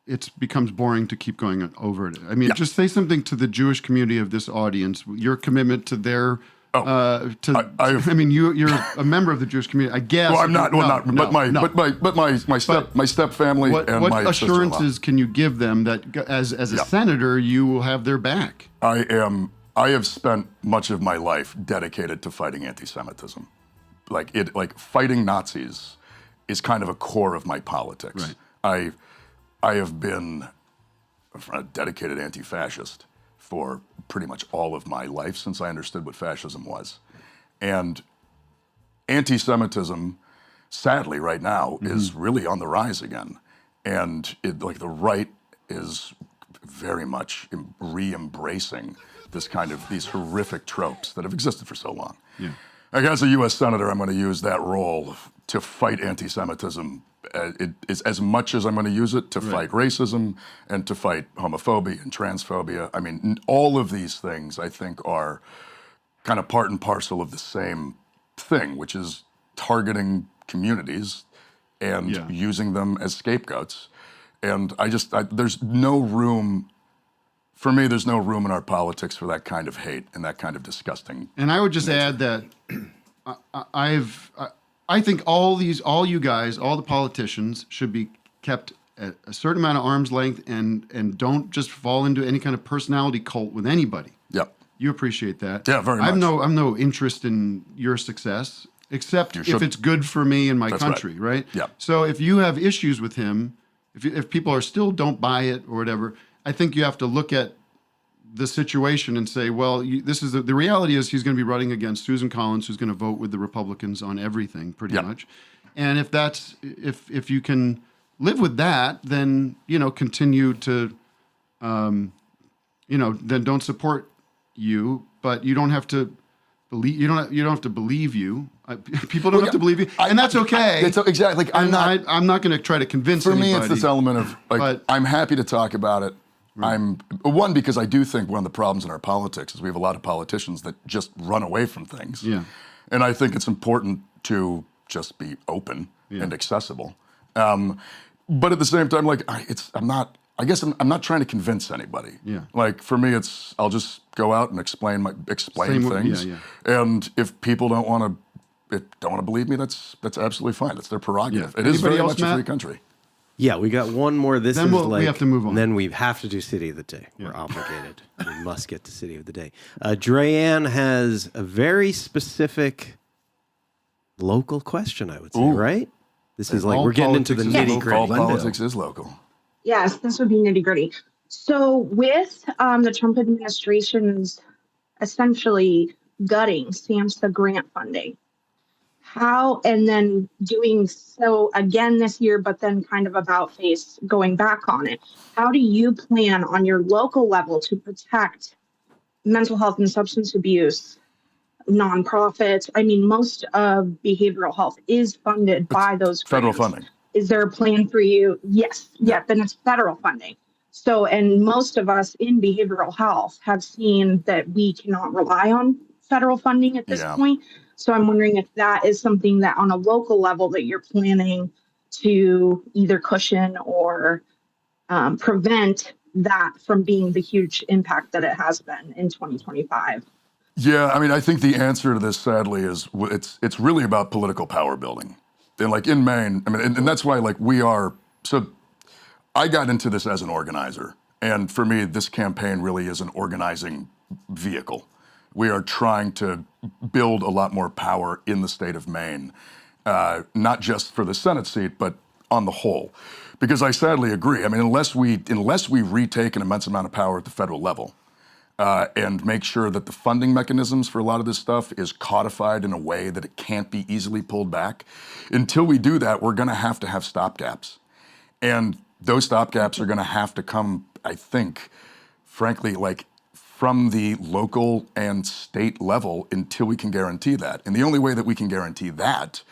it becomes boring to keep going over it. Just say something to the Jewish community of this audience. Your commitment to their, you're a member of the Jewish community, I guess. Well, I'm not. My step family and my what assurances can you give them that as a senator you will have their back? I have spent much of my life dedicated to fighting anti-Semitism, fighting Nazis. is kind of a core of my politics. I have been a dedicated anti-fascist for pretty much all of my life since I understood what fascism was. And anti-Semitism, sadly, right now, is really on the rise again. And the right is very much re-embracing these horrific tropes that have existed for so long. Yeah. Like, as a U.S. Senator, I'm going to use that role to fight anti-Semitism as much as I'm going to use it to fight racism and to fight homophobia and transphobia. I mean, all of these things, I think, are kind of part and parcel of the same thing, which is targeting communities and using them as scapegoats. And there's no room, for me, there's no room in our politics for that kind of hate and that kind of disgusting. And I would just add that I think all you guys, all the politicians should be kept at a certain amount of arm's length and don't just fall into any kind of personality cult with anybody. Yep. You appreciate that. Yeah, very much. I'm no interest in your success, except if it's good for me and my country, right? Yeah. So if you have issues with him, if people are still don't buy it or whatever, I think you have to look at the situation and say, well, this is the reality is he's going to be running against Susan Collins, who's going to vote with the Republicans on everything, pretty much. And if you can live with that, then continue to, then don't support you, but you don't have to believe. You don't have to believe you. People don't have to believe you, and that's okay. Exactly. I'm not going to try to convince anybody. For me, it's this element of I'm happy to talk about it. I'm because I do think one of the problems in our politics is we have a lot of politicians that just run away from things. Yeah. And I think it's important to just be open and accessible. But at the same time, I'm not trying to convince anybody. Yeah. Like, for me, I'll just go out and explain things. And if people don't want to believe me, that's absolutely fine. That's their prerogative. Yeah. It is very Anybody else, much a free Matt? country. Yeah, we got one more. We have to move on. Then we have to do City of the Day. We're obligated. We must get to City of the Day. Dreyanne has a very specific local question, I would say, right? This is we're getting into the nitty gritty. All politics is local. Yes, this would be nitty gritty. So with the Trump administration's essentially gutting SAMHSA grant funding, and then doing so again this year, but then kind of about face going back on it. How do you plan on your local level to protect mental health and substance abuse, nonprofits? I mean, most of behavioral health is funded by those federal grants. funding. Is there a plan for you? Yes. Yeah, then it's federal funding. So, and most of us in behavioral health have seen that we cannot rely on federal funding at this point. So I'm wondering if that is something that on a local level that you're planning to either cushion or prevent that from being the huge impact that it has been in 2025. Yeah, I mean, I think the answer to this, sadly, is it's really about political power building. And in Maine, I mean, and that's why so I got into this as an organizer. And for me, this campaign really is an organizing vehicle. We are trying to build a lot more power in the state of Maine, not just for the Senate seat, but on the whole. Because I sadly agree. I mean, unless we retake an immense amount of power at the federal level and make sure that the funding mechanisms for a lot of this stuff is codified in a way that it can't be easily pulled back, until we do that, we're going to have stopgaps. And those stopgaps are going to have to come, I think, frankly, from the local and state level until we can guarantee that. And the only way that we can guarantee that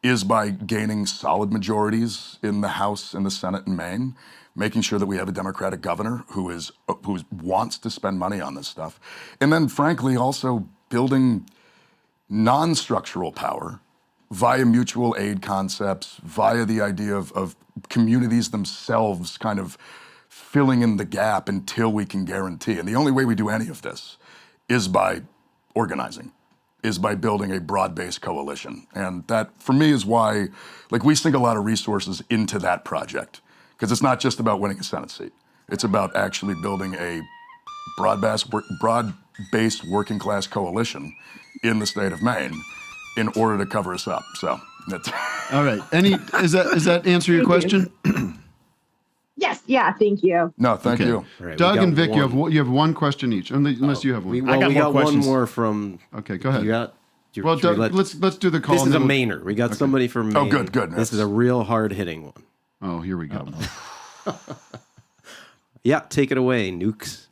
is by gaining solid majorities in the House and the Senate in Maine, making sure that we have a Democratic governor who wants to spend money on this stuff. And then, frankly, also building non-structural power via mutual aid concepts, via the idea of communities themselves kind of filling in the gap until we can guarantee. And the only way we do any of this is by organizing, is by building a broad-based coalition. And that, for me, is why we sink a lot of resources into that project. Because it's not just about winning a Senate seat. It's about actually building a broad-based working-class coalition in the state of Maine in order to cover us up. So All right. Does that answer your question? Yes, yeah, thank you. No, thank Okay. you. Right, Doug we got and Vic, one. you have one question each, unless you have one. We got got more one questions. more from. Okay, go ahead. You got. Well, should we Doug, let's do the call. This and is a then Mainer. We got somebody from Maine. Oh, good. This is a real hard hitting one. Oh, here we go. Yeah, take it away, Nukes.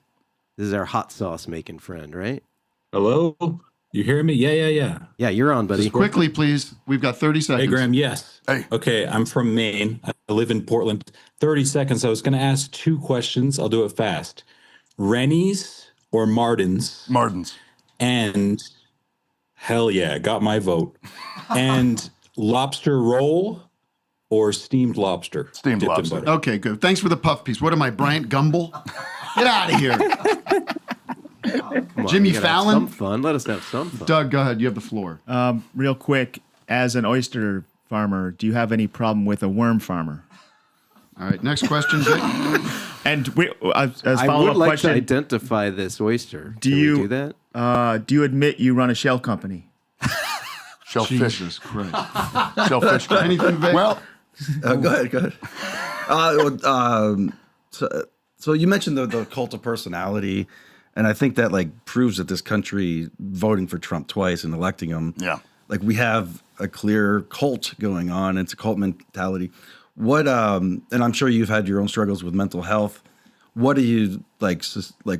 This is our hot sauce making friend, right? Hello? You hear me? Yeah. Yeah, you're on, buddy. Quickly, please. We've got 30 seconds. Hey, Graham, yes. Hey. Okay, I'm from Maine. I live in Portland. 30 seconds. I was going to ask 2 questions. I'll do it fast. Rennies or Martins? Martins. And hell yeah, got my vote. And lobster roll or steamed lobster? Steamed Dipped in lobster. butter. Okay, good. Thanks for the puff piece. What am I, Bryant Gumbel? Get out of here. Come on, Jimmy we gotta have Fallon? some fun. Let us have some fun. Doug, go ahead. You have the floor. Real quick, as an oyster farmer, do you have any problem with a worm farmer? All right, next question, Vic. And as I follow would up like question, to identify this oyster. Do Can you- we do that? do you admit you run a shell company? Shellfish. Jesus Christ. Shellfish. Anything, Vic? Well, Go ahead. So you mentioned the cult of personality, and I think that like proves that this country voting for Trump twice and electing him, yeah. like we have a clear cult going on. It's a cult mentality. What and I'm sure you've had your own struggles with mental health. What do you like?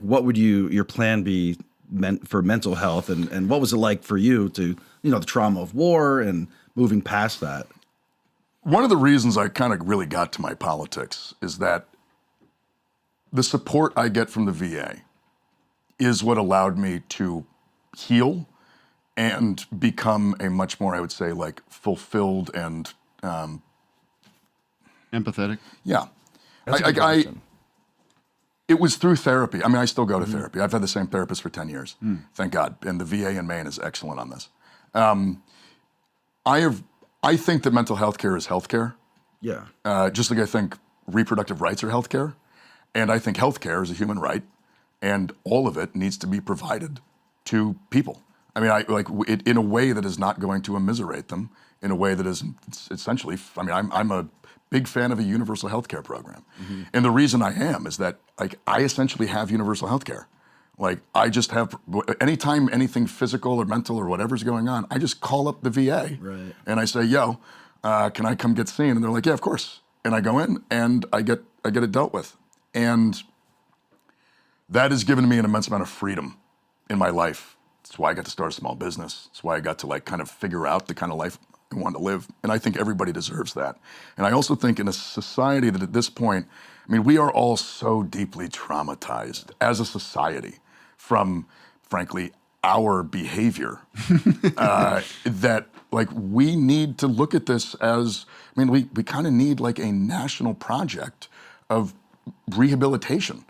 What would your plan be meant for mental health, and what was it like for you to the trauma of war and moving past that? One of the reasons I kind of really got to my politics is that the support I get from the VA is what allowed me to heal and become a much more, I would say, like fulfilled and Empathetic. yeah. That's a good question. It was through therapy. I mean, I still go to therapy. I've had the same therapist for 10 years, thank God. And the VA in Maine is excellent on this. I think that mental health care is health care. Yeah. Just like I think reproductive rights are health care. And I think health care is a human right. And all of it needs to be provided to people. I mean, in a way that is not going to immiserate them, in a way that is essentially, I mean, I'm a big fan of a universal health care program. And the reason I am is that like I essentially have universal health care. Like I just have, anytime anything physical or mental or whatever's going on, I just call up the VA and I say, yo, can I come get seen? And they're like, yeah, of course. And I go in and I get it dealt with. And that has given me an immense amount of freedom in my life. That's why I got to start a small business. That's why I got to like kind of figure out the kind of life I want to live. And I think everybody deserves that. And I also think in a society that at this point, I mean, we are all so deeply traumatized as a society from, frankly, our behavior that like we need to look at this as, I mean, we kind of need like a national project of rehabilitation.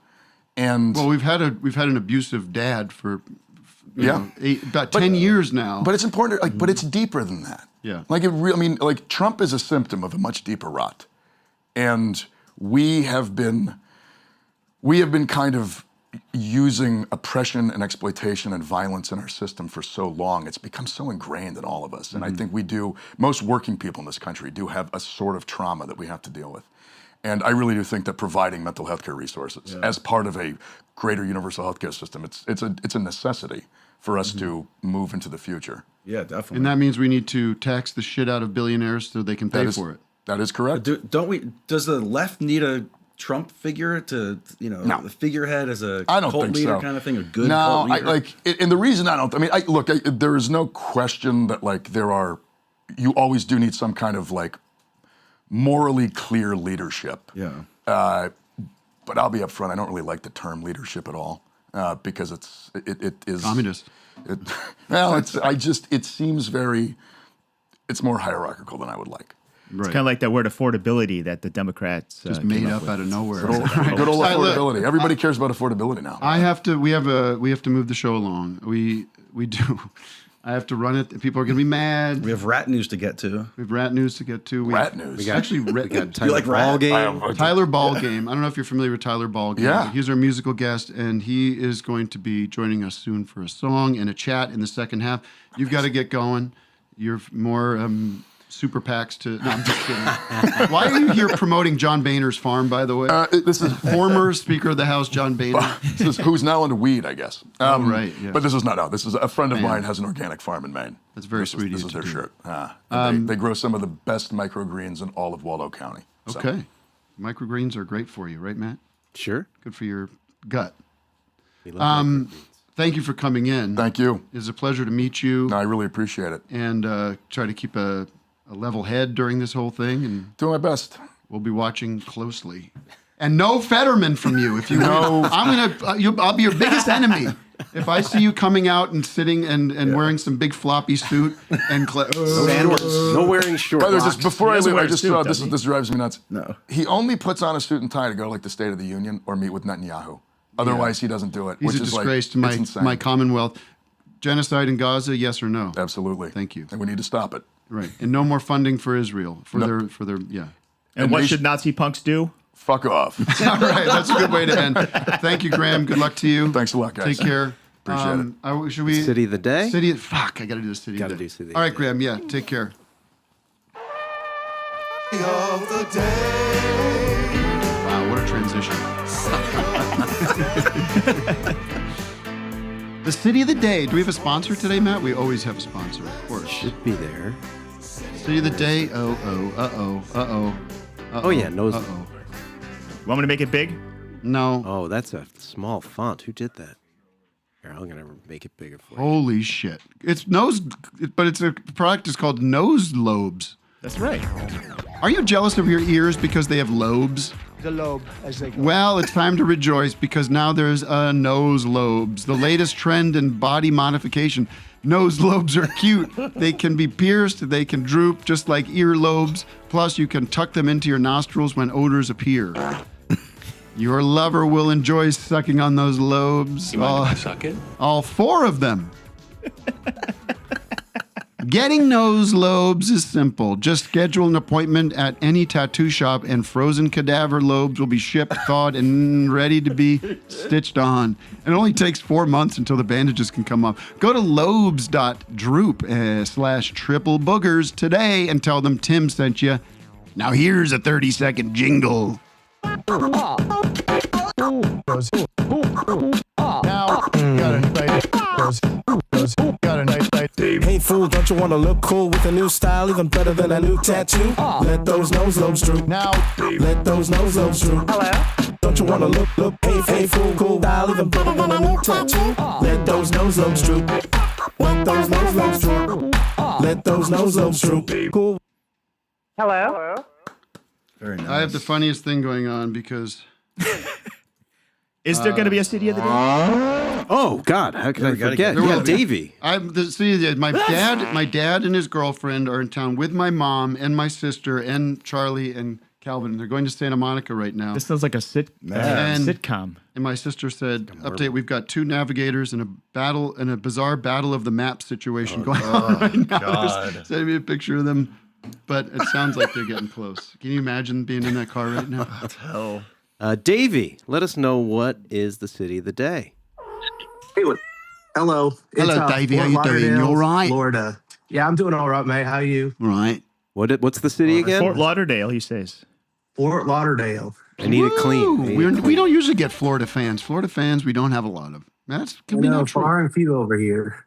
And Well, we've had an abusive dad for Yeah. about 10 years now. But it's important, like, but it's deeper than that. Yeah. Like, I mean, like, Trump is a symptom of a much deeper rot. And we have been kind of using oppression and exploitation and violence in our system for so long. It's become so ingrained in all of us. And I think most working people in this country do have a sort of trauma that we have to deal with. And I really do think that providing mental health care resources as part of a greater universal health care system, it's a necessity for us to move into the future. Yeah, definitely. And that means we need to tax the shit out of billionaires so they can pay for it. That is correct. Don't we? Does the left need a Trump figure to, No. the figurehead as a I don't cult think leader so. kind of thing? A good No, cult leader? and the reason I don't, I mean, look, there is no question that like you always do need some kind of like morally clear leadership. Yeah. But I'll be upfront, I don't really like the term leadership at all because it is Communist. It seems it's more hierarchical than I would like. Right. It's kind of like that word affordability that the Democrats Just came made up up with. out of nowhere. Good old All right, look, affordability. Everybody cares about affordability now. we have to move the show along. We do. I have to run it. People are going to be mad. We have rat news to get to. We have rat news to get to. Rat news. We got, Actually, we got You like rat? Ballgame. Tyler Ballgame. I don't know if you're familiar with Tyler Ballgame. Yeah. He's our musical guest, and he is going to be joining us soon for a song and a chat in the second half. You've got to get going. You're more super PACs to. No, I'm just kidding. Why are you here promoting John Boehner's farm, by the way? This is Former Speaker of the House, John Boehner. who's now into weed, I guess. Right. Yes. But this is not out. This is a friend of mine has an organic farm in Maine. That's very sweet of This you is to their do. shirt. And they grow some of the best microgreens in all of Waldo County. So. Okay. Microgreens are great for you, right, Matt? Sure. Good for your gut. We love microgreens. Thank you for coming in. Thank you. It's a pleasure to meet you. No, I really appreciate it. And try to keep a level head during this whole thing. And doing my best. We'll be watching closely. And no Fetterman from you. If you No. I'll be your biggest enemy. If I see you coming out and sitting and wearing some big floppy suit and no wearing shorts. By the way, just before I leave, I just saw does he? this drives me nuts. No. He only puts on a suit and tie to go to like the State of the Union or meet with Netanyahu. Otherwise, he doesn't do it. He's which a is disgrace to it's insane. my Commonwealth. Genocide in Gaza, yes or no? Absolutely. Thank you. And we need to stop it. Right. And no more funding for Israel for their yeah. And what should Nazi punks do? Fuck off. All right, that's a good way to end. Thank you, Graham. Good luck to you. Thanks a lot, guys. Take care. Appreciate it. Should we City of the day? Fuck, I got to do the city. Gotta of the do city of All the right, day. Graham. Yeah, take care. Wow, what a transition. The city of the day. Do we have a sponsor today, Matt? We always have a sponsor, of course. Should be there. City of the day. Oh, yeah, nose. Want me to make it big? No. Oh, that's a small font. Who did that? Here, I'm going to make it bigger for you. Holy shit. It's but it's a product is called NoseLobes. That's right. Are you jealous of your ears because they have lobes? The lobe, as they go. Well, it's time to rejoice because now there's NoseLobes, the latest trend in body modification. NoseLobes are cute. They can be pierced, they can droop just like earlobes. Plus, you can tuck them into your nostrils when odors appear. Your lover will enjoy sucking on those lobes. You mind if I suck it? All four of them. Getting NoseLobes is simple. Just schedule an appointment at any tattoo shop and frozen cadaver lobes will be shipped, thawed, and ready to be stitched on. It only takes 4 months until the bandages can come off. Go to lobes.droop/triple boogers today and tell them Tim sent you. Now here's a 30-second jingle. Hey fool, don't you wanna look cool with a new style, even better than a new tattoo? Let those NoseLobes droop. Now, let those NoseLobes droop. Hello? Don't you wanna look, hey fool, cool style, even better than a new tattoo? Let those NoseLobes droop. Let those NoseLobes droop. Let those NoseLobes droop. Cool. Hello? Very nice. I have the funniest thing going on because Is there going to be a city of the day? Oh God, how could I forget? Yeah, Davey. My dad and his girlfriend are in town with my mom and my sister and Charlie and Calvin. They're going to Santa Monica right now. This sounds like a sitcom. And my sister said, "Update: We've got 2 navigators and a bizarre battle of the map situation going on right now." God. Send me a picture of them, but it sounds like they're getting close. Can you imagine being in that car right now? Hell. Davey, let us know what is the city of the day. Hey, hello. Hello, Davey. How Fort you doing? You Lauderdale, all right? Florida. Yeah, I'm doing all right, mate. How are you? Right. What's the city again? Fort Lauderdale, he says. Fort Lauderdale. I need it clean. We don't usually get Florida fans. Florida fans, we don't have a lot of. That's can be not true. Far and few over here.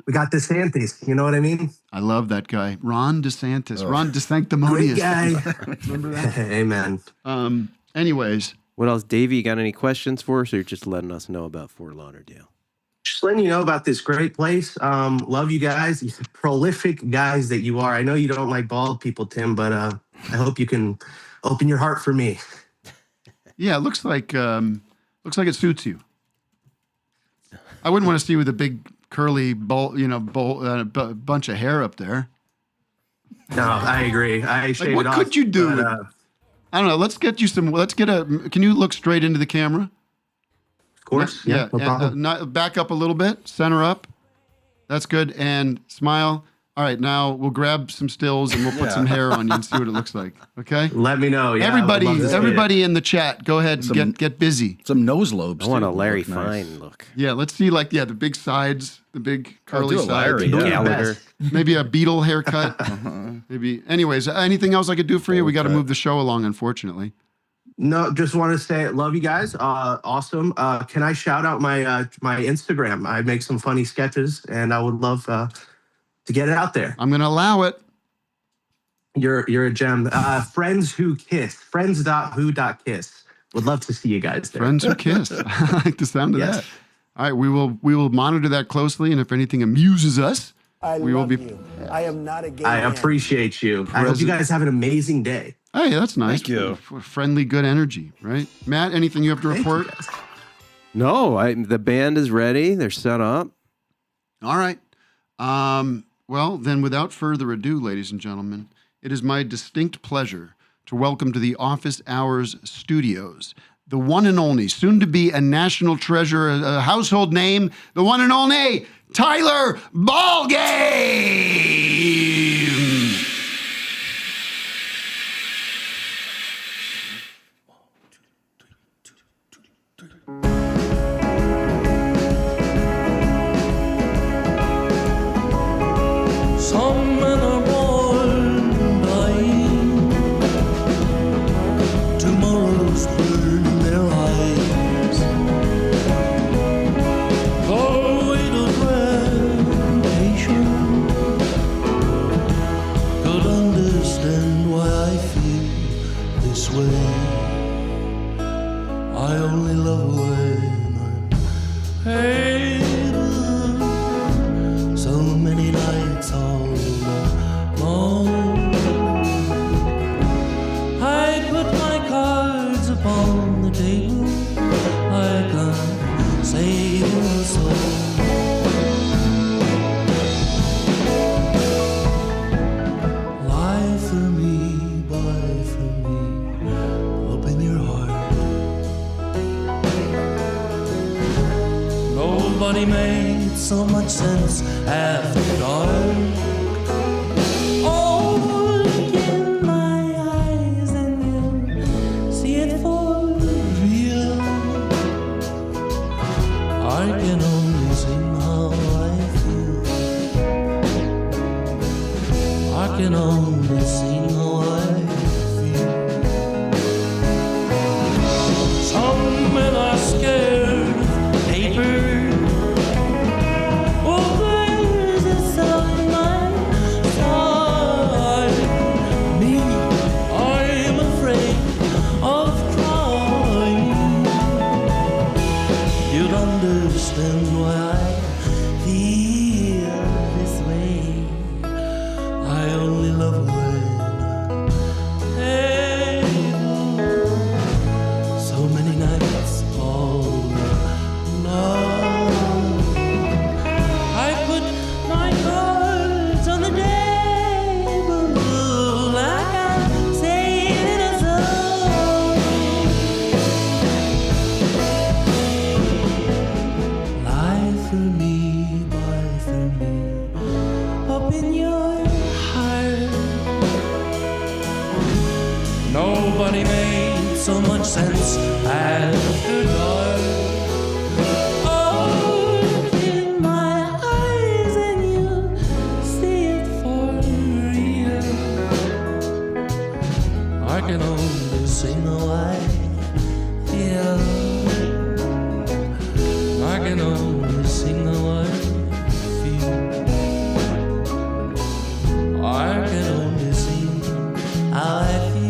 We got DeSantis. You know what I mean? I love that guy, Ron DeSantis. Ron DeSanctimonious. Great guy. Remember that? Amen. Anyways, what else, Davey? You got any questions for us, or you're just letting us know about Fort Lauderdale? Just letting you know about this great place. Love you guys. You prolific guys that you are. I know you don't like bald people, Tim, but I hope you can open your heart for me. yeah, it looks like it suits you. I wouldn't want to see you with a big curly bunch of hair up there. No, I agree. I shave what it off. could you do? But, I don't know. Let's get you some. Can you look straight into the camera? Of course. Yeah. No problem. Back up a little bit. Center up. That's good. And smile. All right, now we'll grab some stills and we'll put some hair on you and see what it looks like. Okay? Let me know. Yeah, I would love to see it. everybody in the chat, go ahead and get busy. Some NoseLobes. I want a Larry Fine look. Yeah, let's see the big sides, the big curly do a sides. Larry, yeah. Gallagher. Maybe a Beetle haircut. Maybe. Anyways, anything else I could do for you? We got to move the show along, unfortunately. No, just want to say love you guys. Awesome. Can I shout out my my Instagram? I make some funny sketches, and I would love to get it out there. I'm going to allow it. You're a gem. Friends who kiss. Friends.who.kiss. Would love to see you guys there. Friends who kiss. I like the sound of that. All right, we will monitor that closely, and if anything amuses us, we will be. You. I am not a gay I man. appreciate you. I hope you guys have an amazing day. Hey, that's nice. Thank you. Friendly, good energy, right? Matt, anything you have to report? No, the band is ready. They're set up. All right. Well, then, without further ado, ladies and gentlemen, it is my distinct pleasure to welcome to the Office Hours Studios the one and only, soon to be a national treasure, a household name, the one and only Tyler Ballgame. Some men are born blind. Tomorrow's burning their eyes. The weight of reputation could understand why I feel this way. I only love when I'm hated. So many nights all alone. I put my cards upon the table like I'm saving a soul. Lie for me, buy for me, open your heart. Nobody made so much sense after dark. Oh, look in my eyes and you'll see it for real. I can only sing how I feel. I can only sing how I feel. Some men are scared of paper. Understand why I feel this way. I only love when I'm able. So many nights all alone. I put my cards on the table like I'm saving a soul. Lie for me, buy for me, open your heart. Nobody made so much sense after dark. Oh, look in my eyes and you see it for real. I can only say no, I feel. I can only sing how I feel. I can only sing how I feel.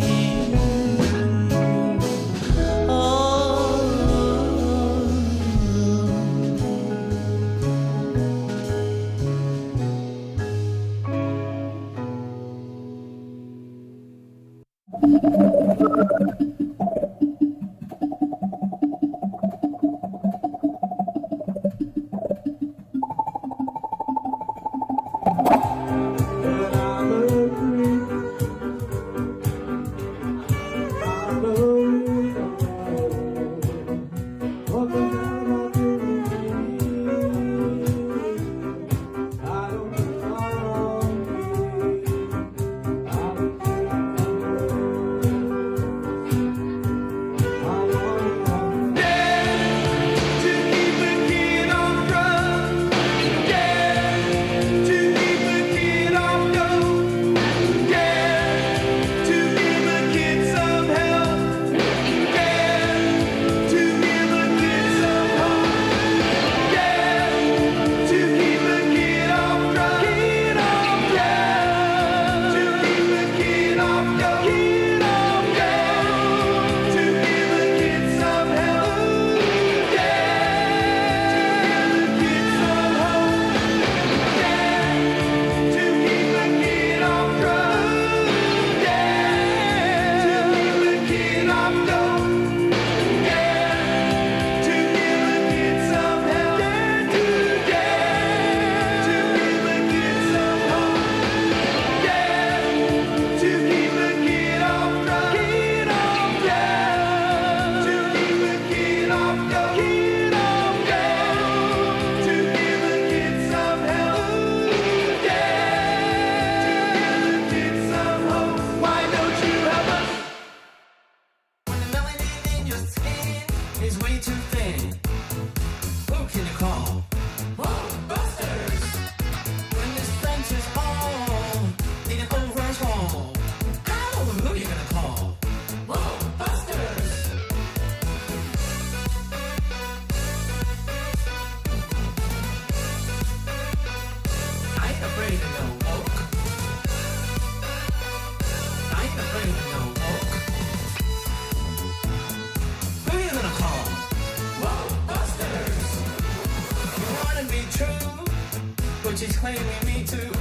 which is claiming me too.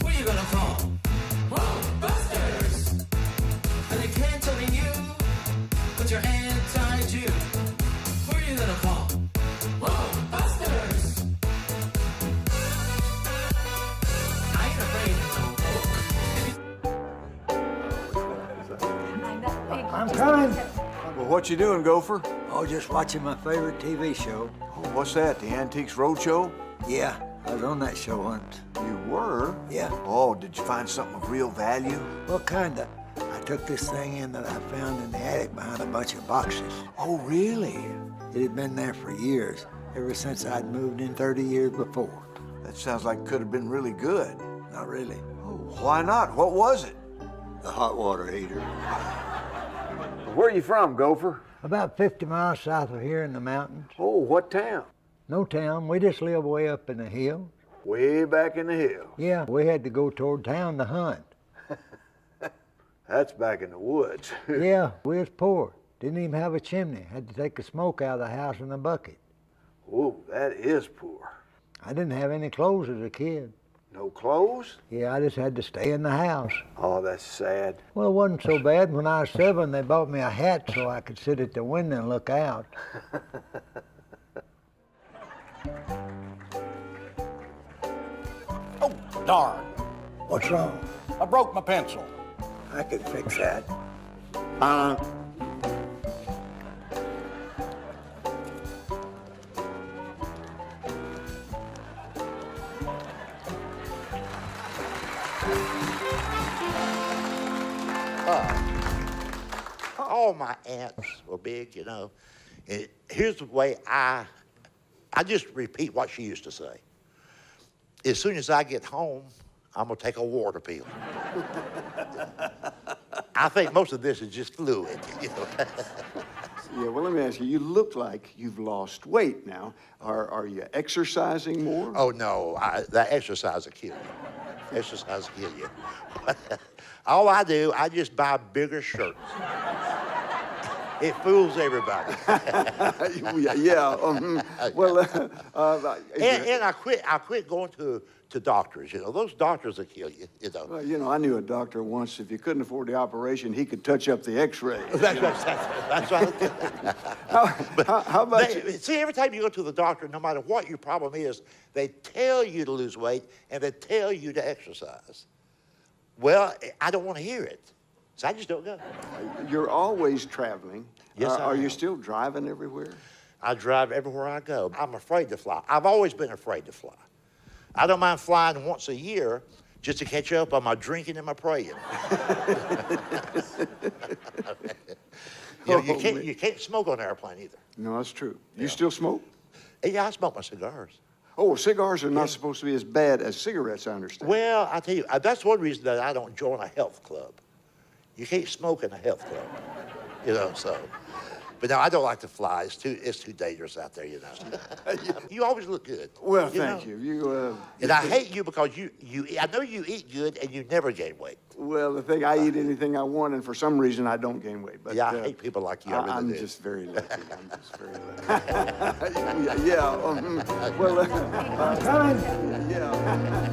What are you gonna call? Whoa, busters! And they canceling you, but you're anti-Jew. What are you gonna call? Whoa, busters! I ain't afraid of no I'm coming. Well, what you doing, Gopher? Oh, just watching my favorite TV show. Oh, what's that, the Antiques Roadshow? Yeah, I was on that show once. You were? Yeah. Oh, did you find something of real value? Well, kinda. I took this thing in that I found in the attic behind a bunch of boxes. Oh, really? It had been there for years, ever since I'd moved in 30 years before. That sounds like it could have been really good. Not really. Oh, why not? What was it? The hot water heater. Where are you from, Gopher? About 50 miles south of here in the mountains. Oh, what town? No town. We just live way up in the hills. Way back in the hills. Yeah, we had to go toward town to hunt. That's back in the woods. Yeah, we was poor. Didn't even have a chimney. Had to take the smoke out of the house in a bucket. Oh, that is poor. I didn't have any clothes as a kid. No clothes? Yeah, I just had to stay in the house. Oh, that's sad. Well, it wasn't so bad. When I was 7, they bought me a hat so I could sit at the window and look out. Oh, darn. What's wrong? I broke my pencil. I could fix that. All my aunts were big, you know. And here's the way I just repeat what she used to say. As soon as I get home, I'm gonna take a water pill. I think most of this is just fluid, you know. Yeah, well, let me ask you, you look like you've lost weight now. Are you exercising more? Oh, no, that exercise will kill you. Exercise will kill you. All I do, I just buy bigger shirts. It fools everybody. Yeah. Well, and I quit going to doctors. You know, those doctors will kill you. You know. Well, you know, I knew a doctor once. If you couldn't afford the operation, he could touch up the X-ray. That's right. How about you? See, every time you go to the doctor, no matter what your problem is, they tell you to lose weight and they tell you to exercise. Well, I don't want to hear it, so I just don't go. You're always traveling. Yes, I Are am. you still driving everywhere? I drive everywhere I go. I'm afraid to fly. I've always been afraid to fly. I don't mind flying once a year just to catch up on my drinking and my praying. You can't smoke on an airplane either. No, that's true. You still smoke? Yeah, I smoke my cigars. Oh, cigars are not supposed to be as bad as cigarettes, I understand. Well, I tell you, that's one reason that I don't join a health club. You can't smoke in a health club, you know, so. But no, I don't like to fly. It's too dangerous out there, you know. You always look good. Well, you thank know? you. And I hate you because I know you eat good and you never gain weight. Well, the thing, I eat anything I want, and for some reason, I don't gain weight. But, Yeah, I hate people like you. I really I'm do. just very lucky. I'm just very lucky. Yeah. Well, I'm coming. yeah.